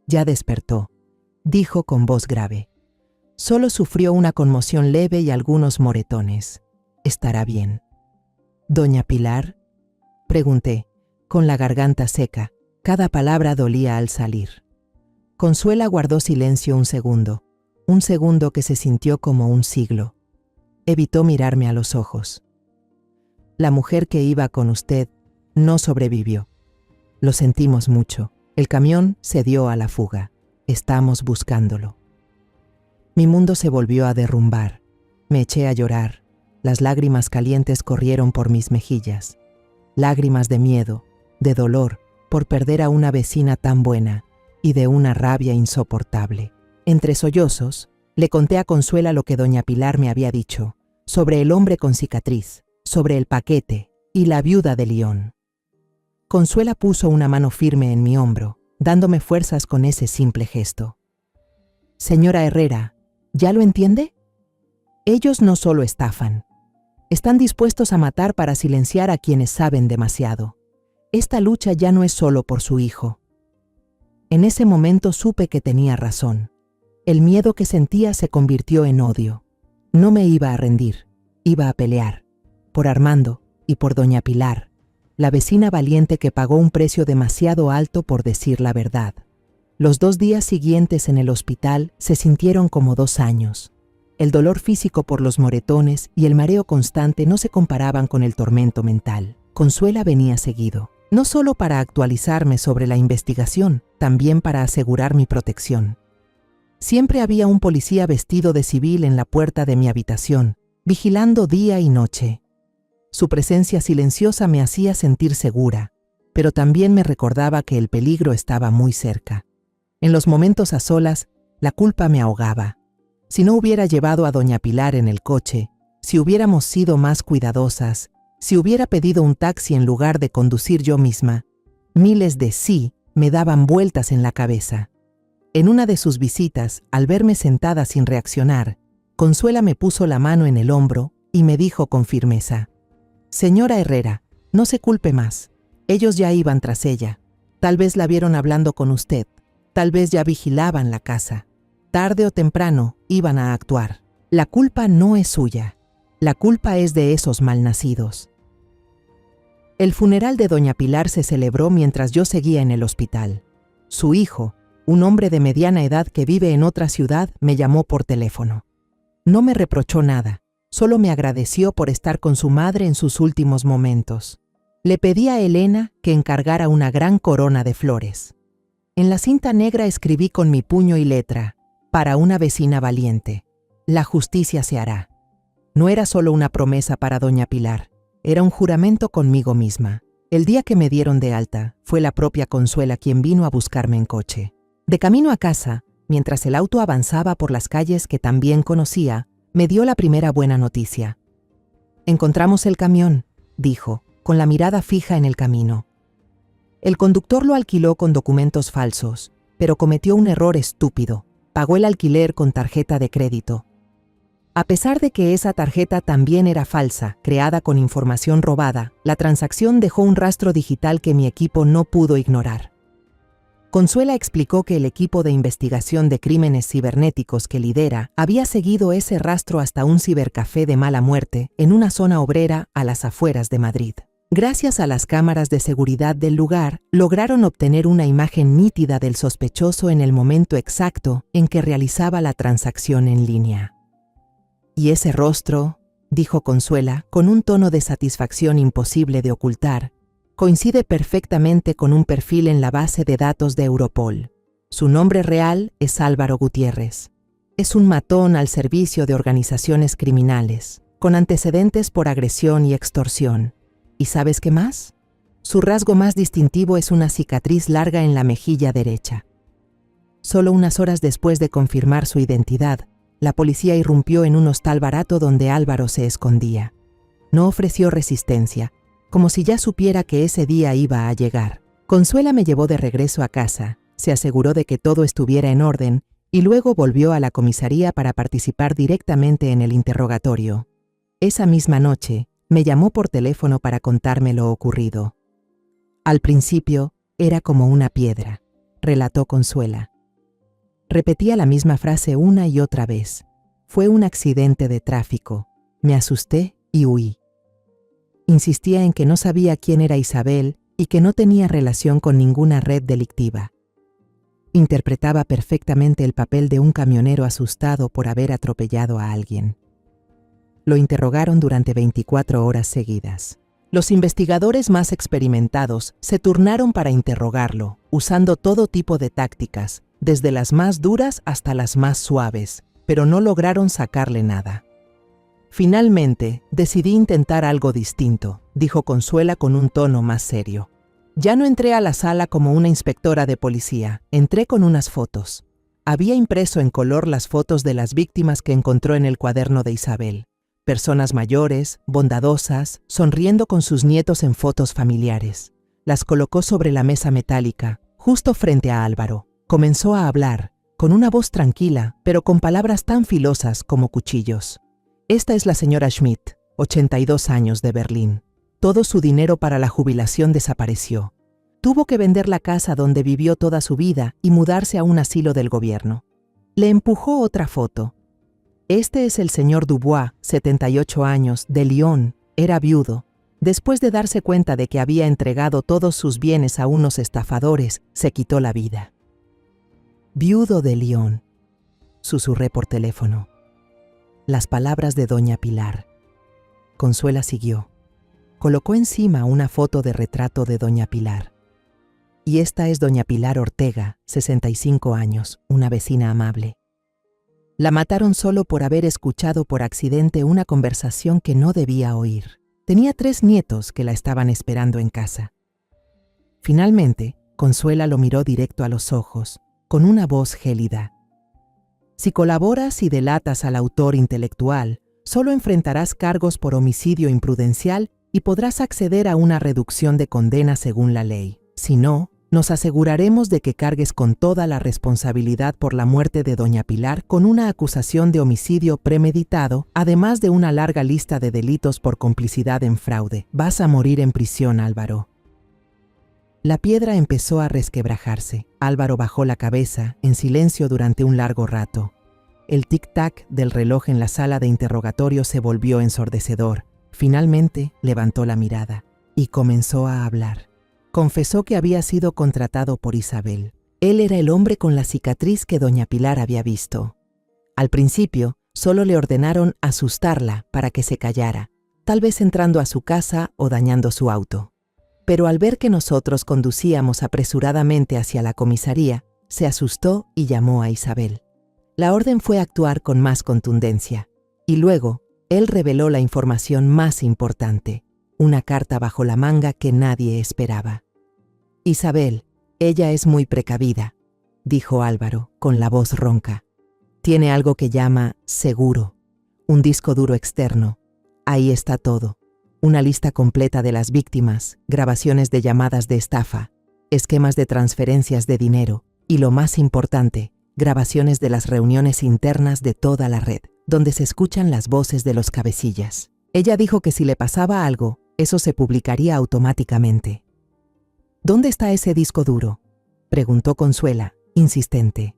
Ya despertó, dijo con voz grave. Solo sufrió una conmoción leve y algunos moretones. Estará bien. ¿Doña Pilar? Pregunté, con la garganta seca. Cada palabra dolía al salir. Consuela guardó silencio un segundo que se sintió como un siglo. Evitó mirarme a los ojos. La mujer que iba con usted no sobrevivió. Lo sentimos mucho. El camión se dio a la fuga. Estamos buscándolo. Mi mundo se volvió a derrumbar. Me eché a llorar. Las lágrimas calientes corrieron por mis mejillas. Lágrimas de miedo, de dolor, por perder a una vecina tan buena y de una rabia insoportable. Entre sollozos, le conté a Consuela lo que doña Pilar me había dicho, sobre el hombre con cicatriz, sobre el paquete y la viuda de León. Consuela puso una mano firme en mi hombro, dándome fuerzas con ese simple gesto. Señora Herrera, ¿ya lo entiende? Ellos no solo estafan. Están dispuestos a matar para silenciar a quienes saben demasiado. Esta lucha ya no es solo por su hijo. En ese momento supe que tenía razón. El miedo que sentía se convirtió en odio. No me iba a rendir, iba a pelear. Por Armando y por doña Pilar, la vecina valiente que pagó un precio demasiado alto por decir la verdad. Los 2 días siguientes en el hospital se sintieron como 2 años. El dolor físico por los moretones y el mareo constante no se comparaban con el tormento mental. Consuela venía seguido, no solo para actualizarme sobre la investigación, también para asegurar mi protección. Siempre había un policía vestido de civil en la puerta de mi habitación, vigilando día y noche. Su presencia silenciosa me hacía sentir segura, pero también me recordaba que el peligro estaba muy cerca. En los momentos a solas, la culpa me ahogaba. Si no hubiera llevado a doña Pilar en el coche, si hubiéramos sido más cuidadosas, si hubiera pedido un taxi en lugar de conducir yo misma, miles de sí me daban vueltas en la cabeza. En una de sus visitas, al verme sentada sin reaccionar, Consuela me puso la mano en el hombro y me dijo con firmeza: Señora Herrera, no se culpe más. Ellos ya iban tras ella. Tal vez la vieron hablando con usted. Tal vez ya vigilaban la casa. Tarde o temprano iban a actuar. La culpa no es suya. La culpa es de esos malnacidos. El funeral de doña Pilar se celebró mientras yo seguía en el hospital. Su hijo, un hombre de mediana edad que vive en otra ciudad, me llamó por teléfono. No me reprochó nada, solo me agradeció por estar con su madre en sus últimos momentos. Le pedí a Elena que encargara una gran corona de flores. En la cinta negra escribí con mi puño y letra: para una vecina valiente. La justicia se hará. No era solo una promesa para doña Pilar, era un juramento conmigo misma. El día que me dieron de alta, fue la propia Consuela quien vino a buscarme en coche. De camino a casa, mientras el auto avanzaba por las calles que también conocía, me dio la primera buena noticia. Encontramos el camión, dijo, con la mirada fija en el camino. El conductor lo alquiló con documentos falsos, pero cometió un error estúpido. Pagó el alquiler con tarjeta de crédito. A pesar de que esa tarjeta también era falsa, creada con información robada, la transacción dejó un rastro digital que mi equipo no pudo ignorar. Consuela explicó que el equipo de investigación de crímenes cibernéticos que lidera había seguido ese rastro hasta un cibercafé de mala muerte en una zona obrera a las afueras de Madrid. Gracias a las cámaras de seguridad del lugar, lograron obtener una imagen nítida del sospechoso en el momento exacto en que realizaba la transacción en línea. «Y ese rostro», dijo Consuela, con un tono de satisfacción imposible de ocultar, «coincide perfectamente con un perfil en la base de datos de Europol. Su nombre real es Álvaro Gutiérrez. Es un matón al servicio de organizaciones criminales, con antecedentes por agresión y extorsión. ¿Y sabes qué más? Su rasgo más distintivo es una cicatriz larga en la mejilla derecha». Solo unas horas después de confirmar su identidad, la policía irrumpió en un hostal barato donde Álvaro se escondía. No ofreció resistencia, como si ya supiera que ese día iba a llegar. Consuela me llevó de regreso a casa, se aseguró de que todo estuviera en orden y luego volvió a la comisaría para participar directamente en el interrogatorio. Esa misma noche, me llamó por teléfono para contarme lo ocurrido. Al principio, era como una piedra, relató Consuela. Repetía la misma frase una y otra vez. Fue un accidente de tráfico. Me asusté y huí. Insistía en que no sabía quién era Isabel y que no tenía relación con ninguna red delictiva. Interpretaba perfectamente el papel de un camionero asustado por haber atropellado a alguien. Lo interrogaron durante 24 horas seguidas. Los investigadores más experimentados se turnaron para interrogarlo, usando todo tipo de tácticas, desde las más duras hasta las más suaves, pero no lograron sacarle nada. Finalmente, decidí intentar algo distinto, dijo Consuela con un tono más serio. Ya no entré a la sala como una inspectora de policía, entré con unas fotos. Había impreso en color las fotos de las víctimas que encontró en el cuaderno de Isabel. Personas mayores, bondadosas, sonriendo con sus nietos en fotos familiares. Las colocó sobre la mesa metálica, justo frente a Álvaro. Comenzó a hablar, con una voz tranquila, pero con palabras tan filosas como cuchillos. Esta es la señora Schmidt, 82 años, de Berlín. Todo su dinero para la jubilación desapareció. Tuvo que vender la casa donde vivió toda su vida y mudarse a un asilo del gobierno. Le empujó otra foto. Este es el señor Dubois, 78 años, de Lyon. Era viudo. Después de darse cuenta de que había entregado todos sus bienes a unos estafadores, se quitó la vida. Viudo de Lyon, susurré por teléfono. Las palabras de doña Pilar. Consuela siguió. Colocó encima una foto de retrato de doña Pilar. Y esta es doña Pilar Ortega, 65 años, una vecina amable. La mataron solo por haber escuchado por accidente una conversación que no debía oír. Tenía 3 nietos que la estaban esperando en casa. Finalmente, Consuela lo miró directo a los ojos, con una voz gélida. Si colaboras y delatas al autor intelectual, solo enfrentarás cargos por homicidio imprudencial y podrás acceder a una reducción de condena según la ley. Si no, nos aseguraremos de que cargues con toda la responsabilidad por la muerte de doña Pilar con una acusación de homicidio premeditado, además de una larga lista de delitos por complicidad en fraude. Vas a morir en prisión, Álvaro. La piedra empezó a resquebrajarse. Álvaro bajó la cabeza, en silencio durante un largo rato. El tic-tac del reloj en la sala de interrogatorio se volvió ensordecedor. Finalmente, levantó la mirada y comenzó a hablar. Confesó que había sido contratado por Isabel. Él era el hombre con la cicatriz que doña Pilar había visto. Al principio, solo le ordenaron asustarla para que se callara, tal vez entrando a su casa o dañando su auto. Pero al ver que nosotros conducíamos apresuradamente hacia la comisaría, se asustó y llamó a Isabel. La orden fue actuar con más contundencia. Y luego, él reveló la información más importante, una carta bajo la manga que nadie esperaba. Isabel, ella es muy precavida, dijo Álvaro, con la voz ronca. Tiene algo que llama seguro, un disco duro externo. Ahí está todo. Una lista completa de las víctimas, grabaciones de llamadas de estafa, esquemas de transferencias de dinero y, lo más importante, grabaciones de las reuniones internas de toda la red, donde se escuchan las voces de los cabecillas. Ella dijo que si le pasaba algo, eso se publicaría automáticamente. ¿Dónde está ese disco duro?, preguntó Consuela, insistente.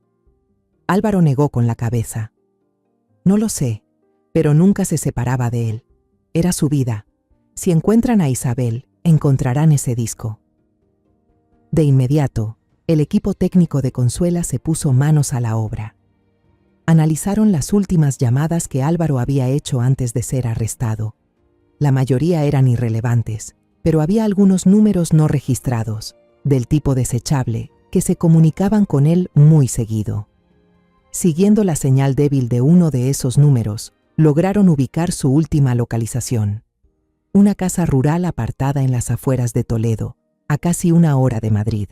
Álvaro negó con la cabeza. No lo sé, pero nunca se separaba de él. Era su vida. Si encuentran a Isabel, encontrarán ese disco. De inmediato, el equipo técnico de Consuela se puso manos a la obra. Analizaron las últimas llamadas que Álvaro había hecho antes de ser arrestado. La mayoría eran irrelevantes, pero había algunos números no registrados, del tipo desechable, que se comunicaban con él muy seguido. Siguiendo la señal débil de uno de esos números, lograron ubicar su última localización. Una casa rural apartada en las afueras de Toledo, a casi 1 hora de Madrid.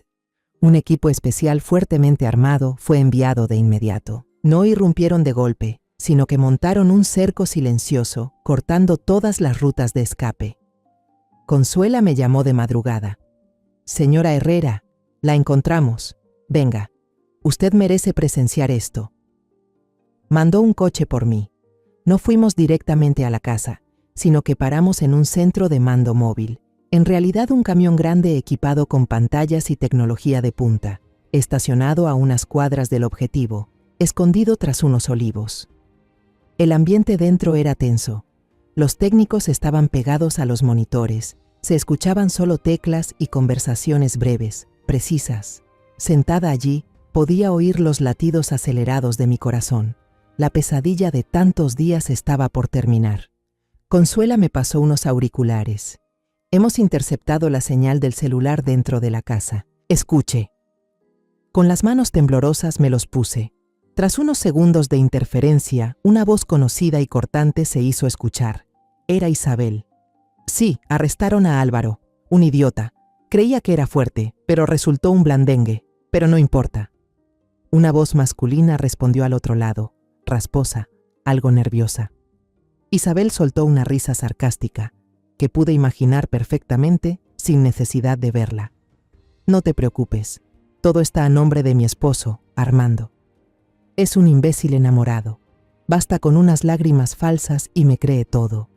Un equipo especial fuertemente armado fue enviado de inmediato. No irrumpieron de golpe, sino que montaron un cerco silencioso, cortando todas las rutas de escape. Consuela me llamó de madrugada. Señora Herrera, la encontramos. Venga, usted merece presenciar esto. Mandó un coche por mí. No fuimos directamente a la casa, sino que paramos en un centro de mando móvil, En realidad un camión grande equipado con pantallas y tecnología de punta, estacionado a unas cuadras del objetivo, escondido tras unos olivos. El ambiente dentro era tenso. Los técnicos estaban pegados a los monitores, se escuchaban solo teclas y conversaciones breves, precisas. Sentada allí, podía oír los latidos acelerados de mi corazón. La pesadilla de tantos días estaba por terminar. Consuela me pasó unos auriculares. Hemos interceptado la señal del celular dentro de la casa. Escuche. Con las manos temblorosas me los puse. Tras unos segundos de interferencia, una voz conocida y cortante se hizo escuchar. Era Isabel. Sí, arrestaron a Álvaro, un idiota. Creía que era fuerte, pero resultó un blandengue. Pero no importa. Una voz masculina respondió al otro lado, rasposa, algo nerviosa. Isabel soltó una risa sarcástica, que pude imaginar perfectamente sin necesidad de verla. No te preocupes, todo está a nombre de mi esposo, Armando. Es un imbécil enamorado. Basta con unas lágrimas falsas y me cree todo.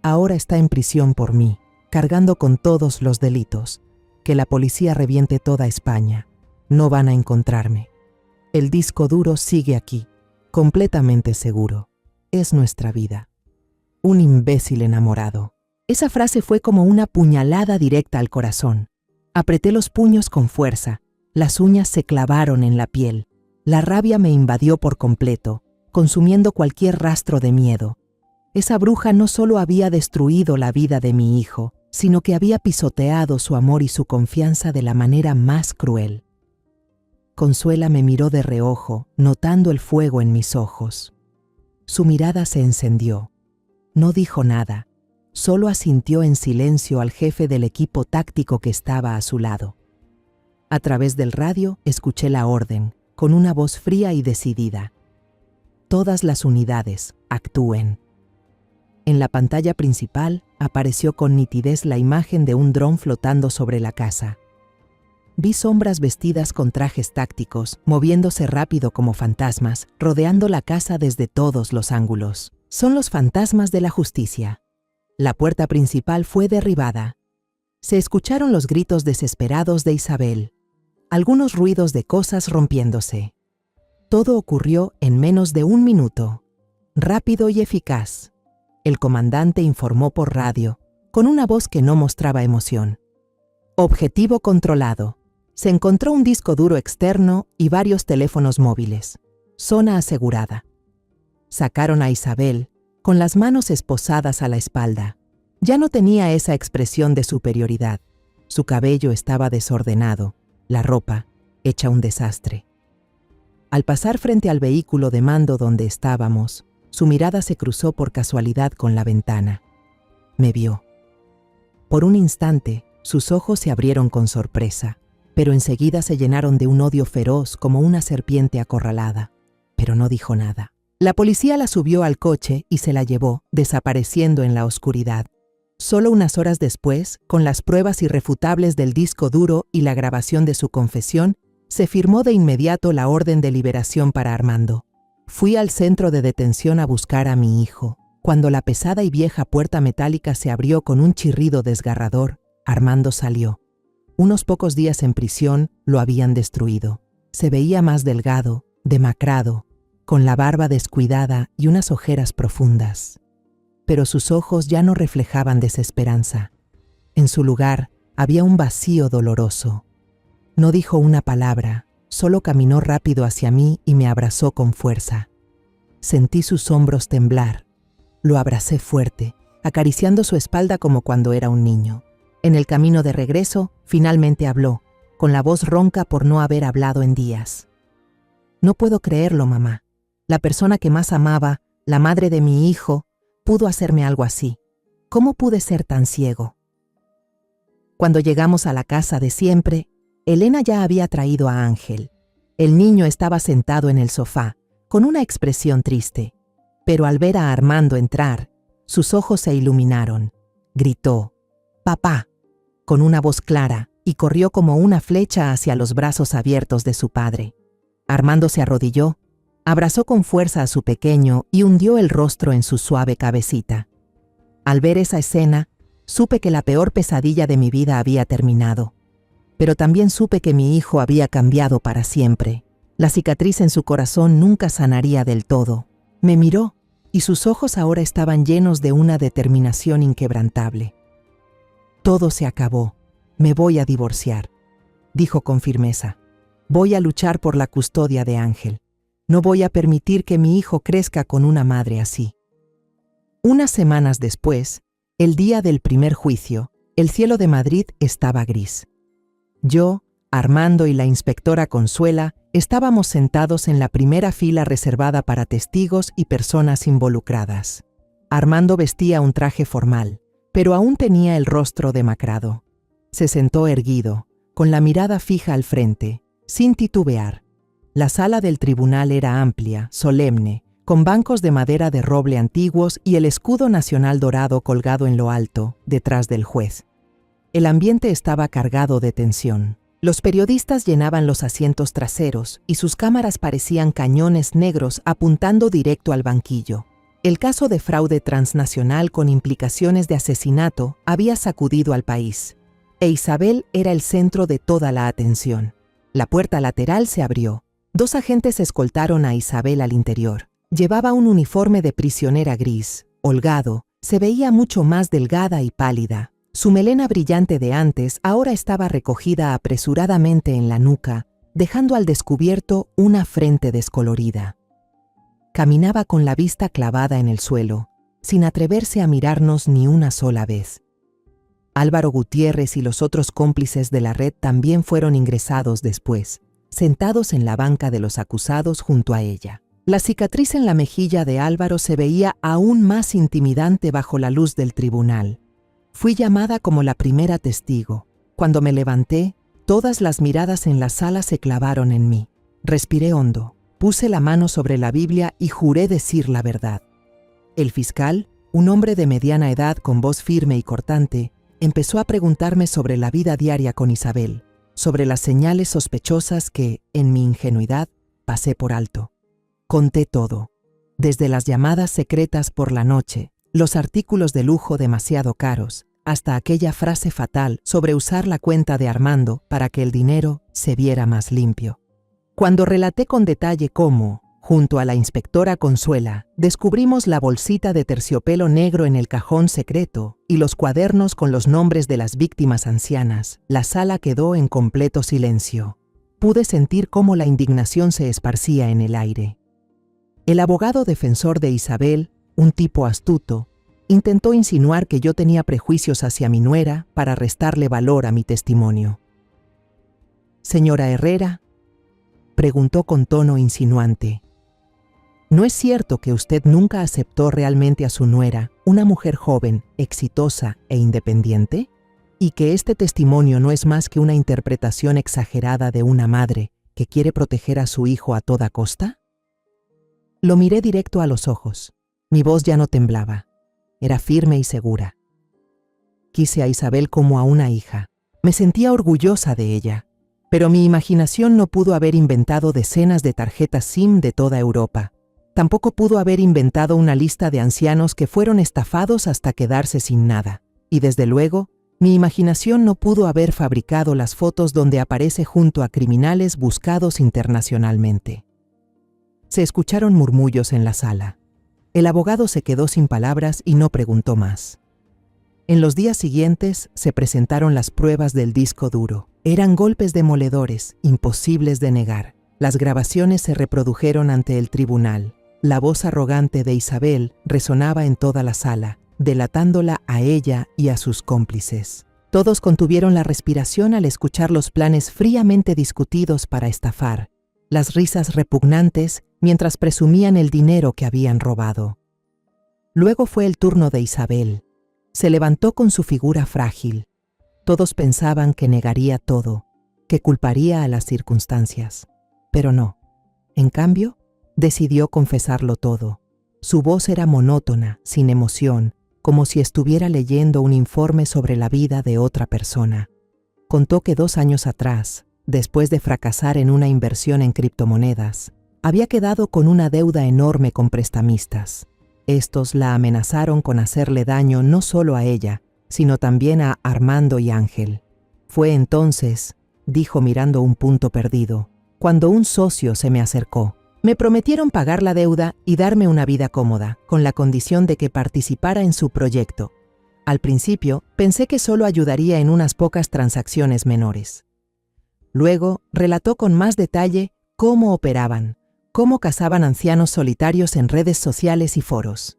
Ahora está en prisión por mí, cargando con todos los delitos. Que la policía reviente toda España. No van a encontrarme. El disco duro sigue aquí, completamente seguro. Es nuestra vida. Un imbécil enamorado. Esa frase fue como una puñalada directa al corazón. Apreté los puños con fuerza. Las uñas se clavaron en la piel. La rabia me invadió por completo, consumiendo cualquier rastro de miedo. Esa bruja no solo había destruido la vida de mi hijo, sino que había pisoteado su amor y su confianza de la manera más cruel. Consuela me miró de reojo, notando el fuego en mis ojos. Su mirada se encendió. No dijo nada, solo asintió en silencio al jefe del equipo táctico que estaba a su lado. A través del radio escuché la orden, con una voz fría y decidida. Todas las unidades, actúen. En la pantalla principal apareció con nitidez la imagen de un dron flotando sobre la casa. Vi sombras vestidas con trajes tácticos, moviéndose rápido como fantasmas, rodeando la casa desde todos los ángulos. Son los fantasmas de la justicia. La puerta principal fue derribada. Se escucharon los gritos desesperados de Isabel, algunos ruidos de cosas rompiéndose. Todo ocurrió en menos de 1 minuto, rápido y eficaz. El comandante informó por radio, con una voz que no mostraba emoción. Objetivo controlado. Se encontró un disco duro externo y varios teléfonos móviles. Zona asegurada. Sacaron a Isabel, con las manos esposadas a la espalda. Ya no tenía esa expresión de superioridad. Su cabello estaba desordenado, la ropa hecha un desastre. Al pasar frente al vehículo de mando donde estábamos, su mirada se cruzó por casualidad con la ventana. Me vio. Por un instante, sus ojos se abrieron con sorpresa, pero enseguida se llenaron de un odio feroz como una serpiente acorralada. Pero no dijo nada. La policía la subió al coche y se la llevó, desapareciendo en la oscuridad. Solo unas horas después, con las pruebas irrefutables del disco duro y la grabación de su confesión, se firmó de inmediato la orden de liberación para Armando. Fui al centro de detención a buscar a mi hijo. Cuando la pesada y vieja puerta metálica se abrió con un chirrido desgarrador, Armando salió. Unos pocos días en prisión lo habían destruido. Se veía más delgado, demacrado, con la barba descuidada y unas ojeras profundas. Pero sus ojos ya no reflejaban desesperanza. En su lugar había un vacío doloroso. No dijo una palabra, solo caminó rápido hacia mí y me abrazó con fuerza. Sentí sus hombros temblar. Lo abracé fuerte, acariciando su espalda como cuando era un niño. En el camino de regreso, finalmente habló, con la voz ronca por no haber hablado en días. No puedo creerlo, mamá. La persona que más amaba, la madre de mi hijo, pudo hacerme algo así. ¿Cómo pude ser tan ciego? Cuando llegamos a la casa de siempre, Elena ya había traído a Ángel. El niño estaba sentado en el sofá, con una expresión triste. Pero al ver a Armando entrar, sus ojos se iluminaron. Gritó, «¡Papá!», con una voz clara, y corrió como una flecha hacia los brazos abiertos de su padre. Armando se arrodilló, abrazó con fuerza a su pequeño y hundió el rostro en su suave cabecita. Al ver esa escena, Supe que la peor pesadilla de mi vida había terminado. Pero también supe que mi hijo había cambiado para siempre. La cicatriz en su corazón nunca sanaría del todo. Me miró, y sus ojos ahora estaban llenos de una determinación inquebrantable. Todo se acabó. Me voy a divorciar, dijo con firmeza. Voy a luchar por la custodia de Ángel. No voy a permitir que mi hijo crezca con una madre así. Unas semanas después, el día del primer juicio, el cielo de Madrid estaba gris. Yo, Armando y la inspectora Consuela estábamos sentados en la primera fila reservada para testigos y personas involucradas. Armando vestía un traje formal, pero aún tenía el rostro demacrado. Se sentó erguido, con la mirada fija al frente, sin titubear. La sala del tribunal era amplia, solemne, con bancos de madera de roble antiguos y el escudo nacional dorado colgado en lo alto, detrás del juez. El ambiente estaba cargado de tensión. Los periodistas llenaban los asientos traseros y sus cámaras parecían cañones negros apuntando directo al banquillo. El caso de fraude transnacional con implicaciones de asesinato había sacudido al país, e Isabel era el centro de toda la atención. La puerta lateral se abrió. 2 agentes escoltaron a Isabel al interior. Llevaba un uniforme de prisionera gris, holgado, se veía mucho más delgada y pálida. Su melena brillante de antes ahora estaba recogida apresuradamente en la nuca, dejando al descubierto una frente descolorida. Caminaba con la vista clavada en el suelo, sin atreverse a mirarnos ni una sola vez. Álvaro Gutiérrez y los otros cómplices de la red también fueron ingresados después, sentados en la banca de los acusados junto a ella. La cicatriz en la mejilla de Álvaro se veía aún más intimidante bajo la luz del tribunal. Fui llamada como la primera testigo. Cuando me levanté, todas las miradas en la sala se clavaron en mí. Respiré hondo, puse la mano sobre la Biblia y juré decir la verdad. El fiscal, un hombre de mediana edad con voz firme y cortante, empezó a preguntarme sobre la vida diaria con Isabel, sobre las señales sospechosas que, en mi ingenuidad, pasé por alto. Conté todo, desde las llamadas secretas por la noche, los artículos de lujo demasiado caros, hasta aquella frase fatal sobre usar la cuenta de Armando para que el dinero se viera más limpio. Cuando relaté con detalle cómo, junto a la inspectora Consuela, descubrimos la bolsita de terciopelo negro en el cajón secreto y los cuadernos con los nombres de las víctimas ancianas, la sala quedó en completo silencio. Pude sentir cómo la indignación se esparcía en el aire. El abogado defensor de Isabel, un tipo astuto, intentó insinuar que yo tenía prejuicios hacia mi nuera para restarle valor a mi testimonio. «Señora Herrera», preguntó con tono insinuante, ¿no es cierto que usted nunca aceptó realmente a su nuera, una mujer joven, exitosa e independiente? ¿Y que este testimonio no es más que una interpretación exagerada de una madre que quiere proteger a su hijo a toda costa? Lo miré directo a los ojos. Mi voz ya no temblaba. Era firme y segura. Quise a Isabel como a una hija. Me sentía orgullosa de ella. Pero mi imaginación no pudo haber inventado decenas de tarjetas SIM de toda Europa. Tampoco pudo haber inventado una lista de ancianos que fueron estafados hasta quedarse sin nada. Y desde luego, mi imaginación no pudo haber fabricado las fotos donde aparece junto a criminales buscados internacionalmente. Se escucharon murmullos en la sala. El abogado se quedó sin palabras y no preguntó más. En los días siguientes se presentaron las pruebas del disco duro. Eran golpes demoledores, imposibles de negar. Las grabaciones se reprodujeron ante el tribunal. La voz arrogante de Isabel resonaba en toda la sala, delatándola a ella y a sus cómplices. Todos contuvieron la respiración al escuchar los planes fríamente discutidos para estafar, las risas repugnantes mientras presumían el dinero que habían robado. Luego fue el turno de Isabel. Se levantó con su figura frágil. Todos pensaban que negaría todo, que culparía a las circunstancias. Pero no. En cambio, decidió confesarlo todo. Su voz era monótona, sin emoción, como si estuviera leyendo un informe sobre la vida de otra persona. Contó que 2 años atrás, después de fracasar en una inversión en criptomonedas, había quedado con una deuda enorme con prestamistas. Estos la amenazaron con hacerle daño no solo a ella, sino también a Armando y Ángel. Fue entonces, dijo mirando un punto perdido, cuando un socio se me acercó. Me prometieron pagar la deuda y darme una vida cómoda, con la condición de que participara en su proyecto. Al principio, pensé que solo ayudaría en unas pocas transacciones menores. Luego, relató con más detalle cómo operaban, cómo cazaban ancianos solitarios en redes sociales y foros.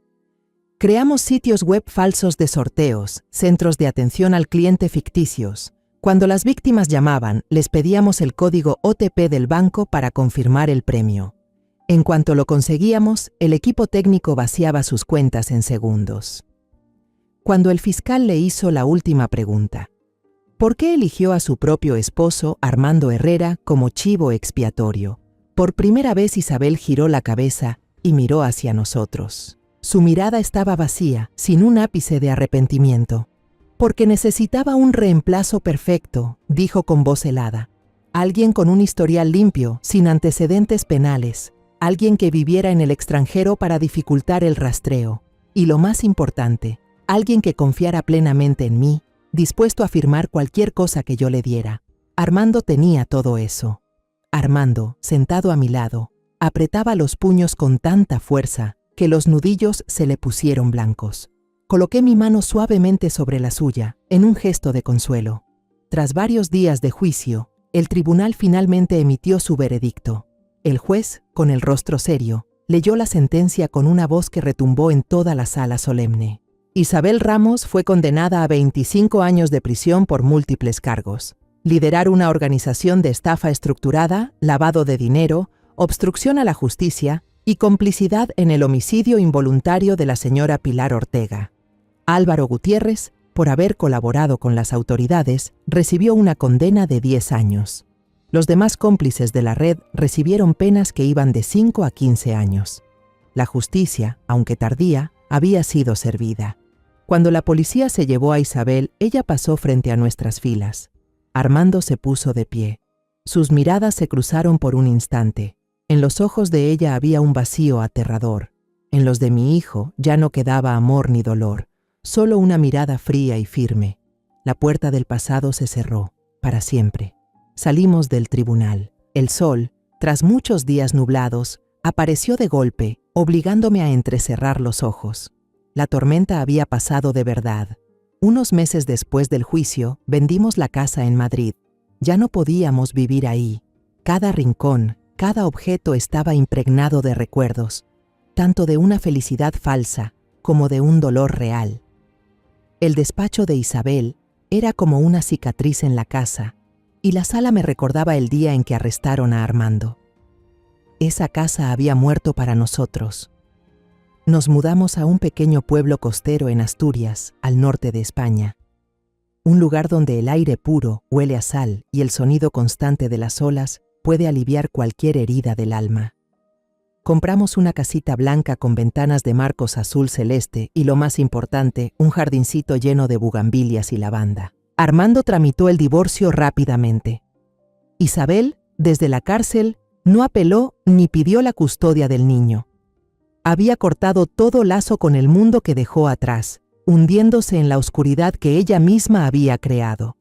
Creamos sitios web falsos de sorteos, centros de atención al cliente ficticios. Cuando las víctimas llamaban, les pedíamos el código OTP del banco para confirmar el premio. En cuanto lo conseguíamos, el equipo técnico vaciaba sus cuentas en segundos. Cuando el fiscal le hizo la última pregunta, ¿por qué eligió a su propio esposo, Armando Herrera, como chivo expiatorio? Por primera vez Isabel giró la cabeza y miró hacia nosotros. Su mirada estaba vacía, sin un ápice de arrepentimiento. Porque necesitaba un reemplazo perfecto, dijo con voz helada. Alguien con un historial limpio, sin antecedentes penales. Alguien que viviera en el extranjero para dificultar el rastreo. Y lo más importante, alguien que confiara plenamente en mí, dispuesto a firmar cualquier cosa que yo le diera. Armando tenía todo eso. Armando, sentado a mi lado, apretaba los puños con tanta fuerza que los nudillos se le pusieron blancos. Coloqué mi mano suavemente sobre la suya, en un gesto de consuelo. Tras varios días de juicio, el tribunal finalmente emitió su veredicto. El juez, con el rostro serio, leyó la sentencia con una voz que retumbó en toda la sala solemne. Isabel Ramos fue condenada a 25 años de prisión por múltiples cargos. Liderar una organización de estafa estructurada, lavado de dinero, obstrucción a la justicia y complicidad en el homicidio involuntario de la señora Pilar Ortega. Álvaro Gutiérrez, por haber colaborado con las autoridades, recibió una condena de 10 años. Los demás cómplices de la red recibieron penas que iban de 5 a 15 años. La justicia, aunque tardía, había sido servida. Cuando la policía se llevó a Isabel, ella pasó frente a nuestras filas. Armando se puso de pie. Sus miradas se cruzaron por un instante. En los ojos de ella había un vacío aterrador. En los de mi hijo ya no quedaba amor ni dolor, solo una mirada fría y firme. La puerta del pasado se cerró, para siempre. Salimos del tribunal. El sol, tras muchos días nublados, apareció de golpe, obligándome a entrecerrar los ojos. La tormenta había pasado de verdad. Unos meses después del juicio, vendimos la casa en Madrid. Ya no podíamos vivir ahí. Cada rincón, cada objeto estaba impregnado de recuerdos, tanto de una felicidad falsa como de un dolor real. El despacho de Isabel era como una cicatriz en la casa, y la sala me recordaba el día en que arrestaron a Armando. Esa casa había muerto para nosotros. Nos mudamos a un pequeño pueblo costero en Asturias, al norte de España. Un lugar donde el aire puro huele a sal y el sonido constante de las olas puede aliviar cualquier herida del alma. Compramos una casita blanca con ventanas de marcos azul celeste y, lo más importante, un jardincito lleno de bugambilias y lavanda. Armando tramitó el divorcio rápidamente. Isabel, desde la cárcel, no apeló ni pidió la custodia del niño. Había cortado todo lazo con el mundo que dejó atrás, hundiéndose en la oscuridad que ella misma había creado.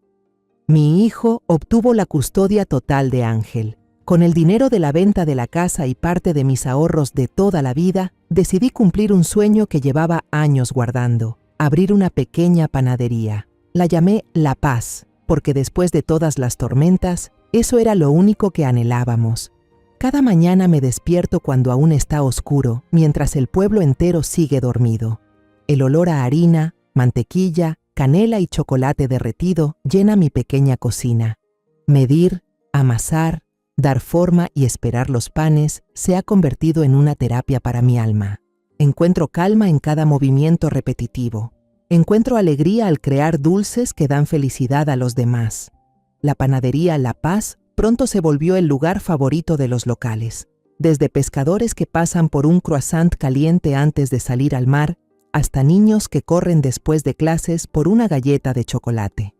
Mi hijo obtuvo la custodia total de Ángel. Con el dinero de la venta de la casa y parte de mis ahorros de toda la vida, decidí cumplir un sueño que llevaba años guardando: abrir una pequeña panadería. La llamé La Paz, porque después de todas las tormentas, eso era lo único que anhelábamos. Cada mañana me despierto cuando aún está oscuro, mientras el pueblo entero sigue dormido. El olor a harina, mantequilla, canela y chocolate derretido llena mi pequeña cocina. Medir, amasar, dar forma y esperar los panes se ha convertido en una terapia para mi alma. Encuentro calma en cada movimiento repetitivo. Encuentro alegría al crear dulces que dan felicidad a los demás. La panadería La Paz pronto se volvió el lugar favorito de los locales. Desde pescadores que pasan por un croissant caliente antes de salir al mar, hasta niños que corren después de clases por una galleta de chocolate.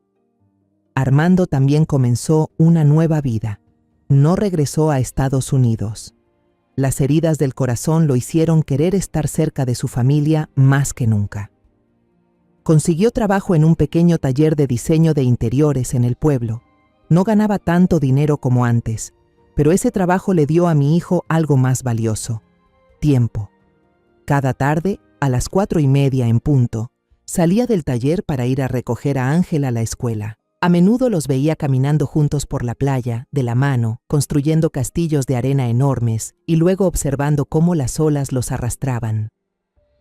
Armando también comenzó una nueva vida. No regresó a Estados Unidos. Las heridas del corazón lo hicieron querer estar cerca de su familia más que nunca. Consiguió trabajo en un pequeño taller de diseño de interiores en el pueblo. No ganaba tanto dinero como antes, pero ese trabajo le dio a mi hijo algo más valioso: tiempo. Cada tarde, a las 4:30 en punto, salía del taller para ir a recoger a Ángel a la escuela. A menudo los veía caminando juntos por la playa, de la mano, construyendo castillos de arena enormes y luego observando cómo las olas los arrastraban.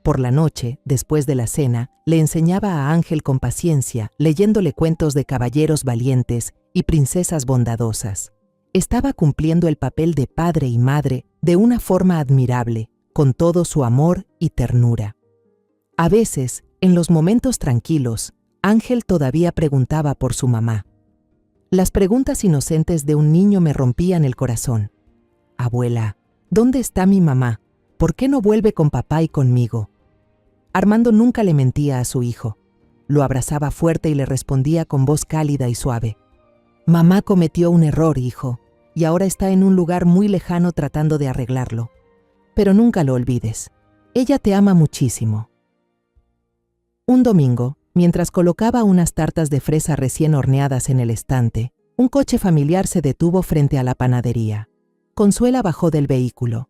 Por la noche, después de la cena, le enseñaba a Ángel con paciencia, leyéndole cuentos de caballeros valientes y princesas bondadosas. Estaba cumpliendo el papel de padre y madre de una forma admirable, con todo su amor y ternura. A veces, en los momentos tranquilos, Ángel todavía preguntaba por su mamá. Las preguntas inocentes de un niño me rompían el corazón. Abuela, ¿dónde está mi mamá? ¿Por qué no vuelve con papá y conmigo? Armando nunca le mentía a su hijo. Lo abrazaba fuerte y le respondía con voz cálida y suave. Mamá cometió un error, hijo, y ahora está en un lugar muy lejano tratando de arreglarlo. Pero nunca lo olvides. Ella te ama muchísimo. Un domingo, mientras colocaba unas tartas de fresa recién horneadas en el estante, un coche familiar se detuvo frente a la panadería. Consuela bajó del vehículo.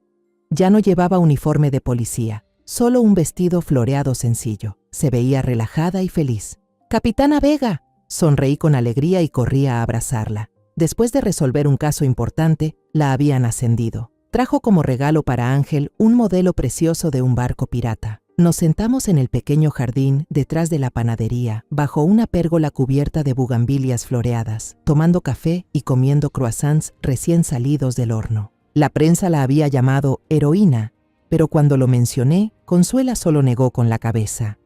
Ya no llevaba uniforme de policía, solo un vestido floreado sencillo. Se veía relajada y feliz. «¡Capitana Vega!», sonreí con alegría y corrí a abrazarla. Después de resolver un caso importante, la habían ascendido. Trajo como regalo para Ángel un modelo precioso de un barco pirata. Nos sentamos en el pequeño jardín detrás de la panadería, bajo una pérgola cubierta de bugambilias floreadas, tomando café y comiendo croissants recién salidos del horno. La prensa la había llamado heroína, pero cuando lo mencioné, Consuela solo negó con la cabeza.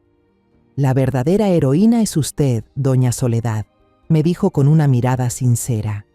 «La verdadera heroína es usted, doña Soledad», me dijo con una mirada sincera.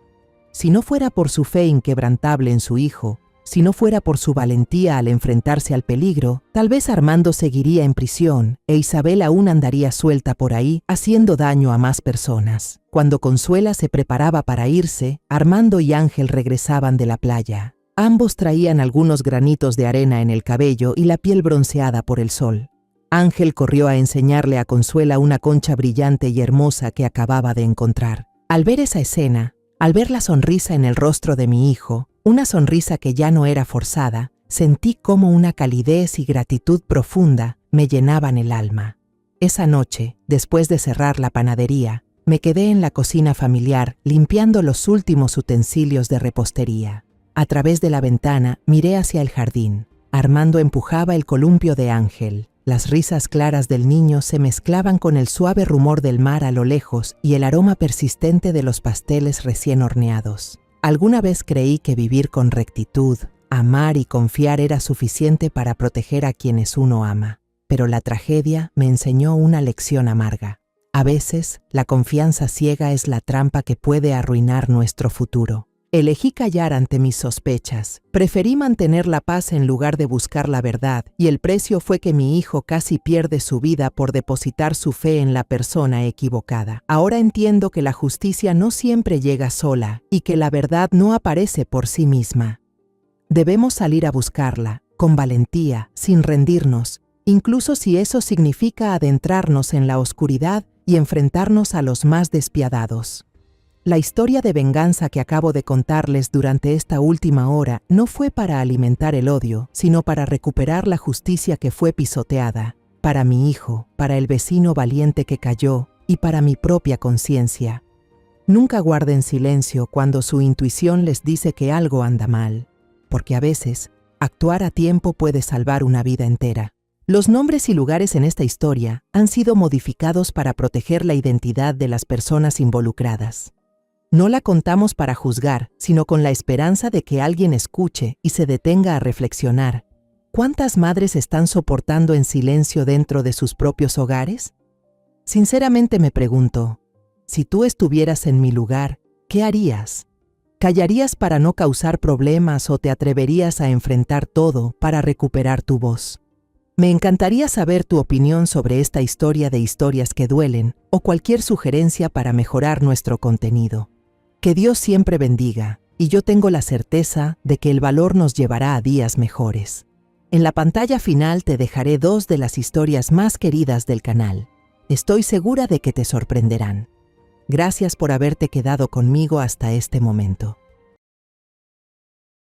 Si no fuera por su fe inquebrantable en su hijo, si no fuera por su valentía al enfrentarse al peligro, tal vez Armando seguiría en prisión e Isabel aún andaría suelta por ahí haciendo daño a más personas. Cuando Consuela se preparaba para irse, Armando y Ángel regresaban de la playa. Ambos traían algunos granitos de arena en el cabello y la piel bronceada por el sol. Ángel corrió a enseñarle a Consuela una concha brillante y hermosa que acababa de encontrar. Al ver esa escena, al ver la sonrisa en el rostro de mi hijo, una sonrisa que ya no era forzada, sentí cómo una calidez y gratitud profunda me llenaban el alma. Esa noche, después de cerrar la panadería, me quedé en la cocina familiar limpiando los últimos utensilios de repostería. A través de la ventana miré hacia el jardín. Armando empujaba el columpio de Ángel. Las risas claras del niño se mezclaban con el suave rumor del mar a lo lejos y el aroma persistente de los pasteles recién horneados. Alguna vez creí que vivir con rectitud, amar y confiar era suficiente para proteger a quienes uno ama. Pero la tragedia me enseñó una lección amarga. A veces, la confianza ciega es la trampa que puede arruinar nuestro futuro. Elegí callar ante mis sospechas. Preferí mantener la paz en lugar de buscar la verdad, y el precio fue que mi hijo casi pierde su vida por depositar su fe en la persona equivocada. Ahora entiendo que la justicia no siempre llega sola y que la verdad no aparece por sí misma. Debemos salir a buscarla, con valentía, sin rendirnos, incluso si eso significa adentrarnos en la oscuridad y enfrentarnos a los más despiadados. La historia de venganza que acabo de contarles durante esta última hora no fue para alimentar el odio, sino para recuperar la justicia que fue pisoteada, para mi hijo, para el vecino valiente que cayó y para mi propia conciencia. Nunca guarden silencio cuando su intuición les dice que algo anda mal, porque a veces actuar a tiempo puede salvar una vida entera. Los nombres y lugares en esta historia han sido modificados para proteger la identidad de las personas involucradas. No la contamos para juzgar, sino con la esperanza de que alguien escuche y se detenga a reflexionar. ¿Cuántas madres están soportando en silencio dentro de sus propios hogares? Sinceramente me pregunto, si tú estuvieras en mi lugar, ¿qué harías? ¿Callarías para no causar problemas o te atreverías a enfrentar todo para recuperar tu voz? Me encantaría saber tu opinión sobre esta historia de historias que duelen o cualquier sugerencia para mejorar nuestro contenido. Que Dios siempre bendiga, y yo tengo la certeza de que el valor nos llevará a días mejores. En la pantalla final te dejaré 2 de las historias más queridas del canal. Estoy segura de que te sorprenderán. Gracias por haberte quedado conmigo hasta este momento.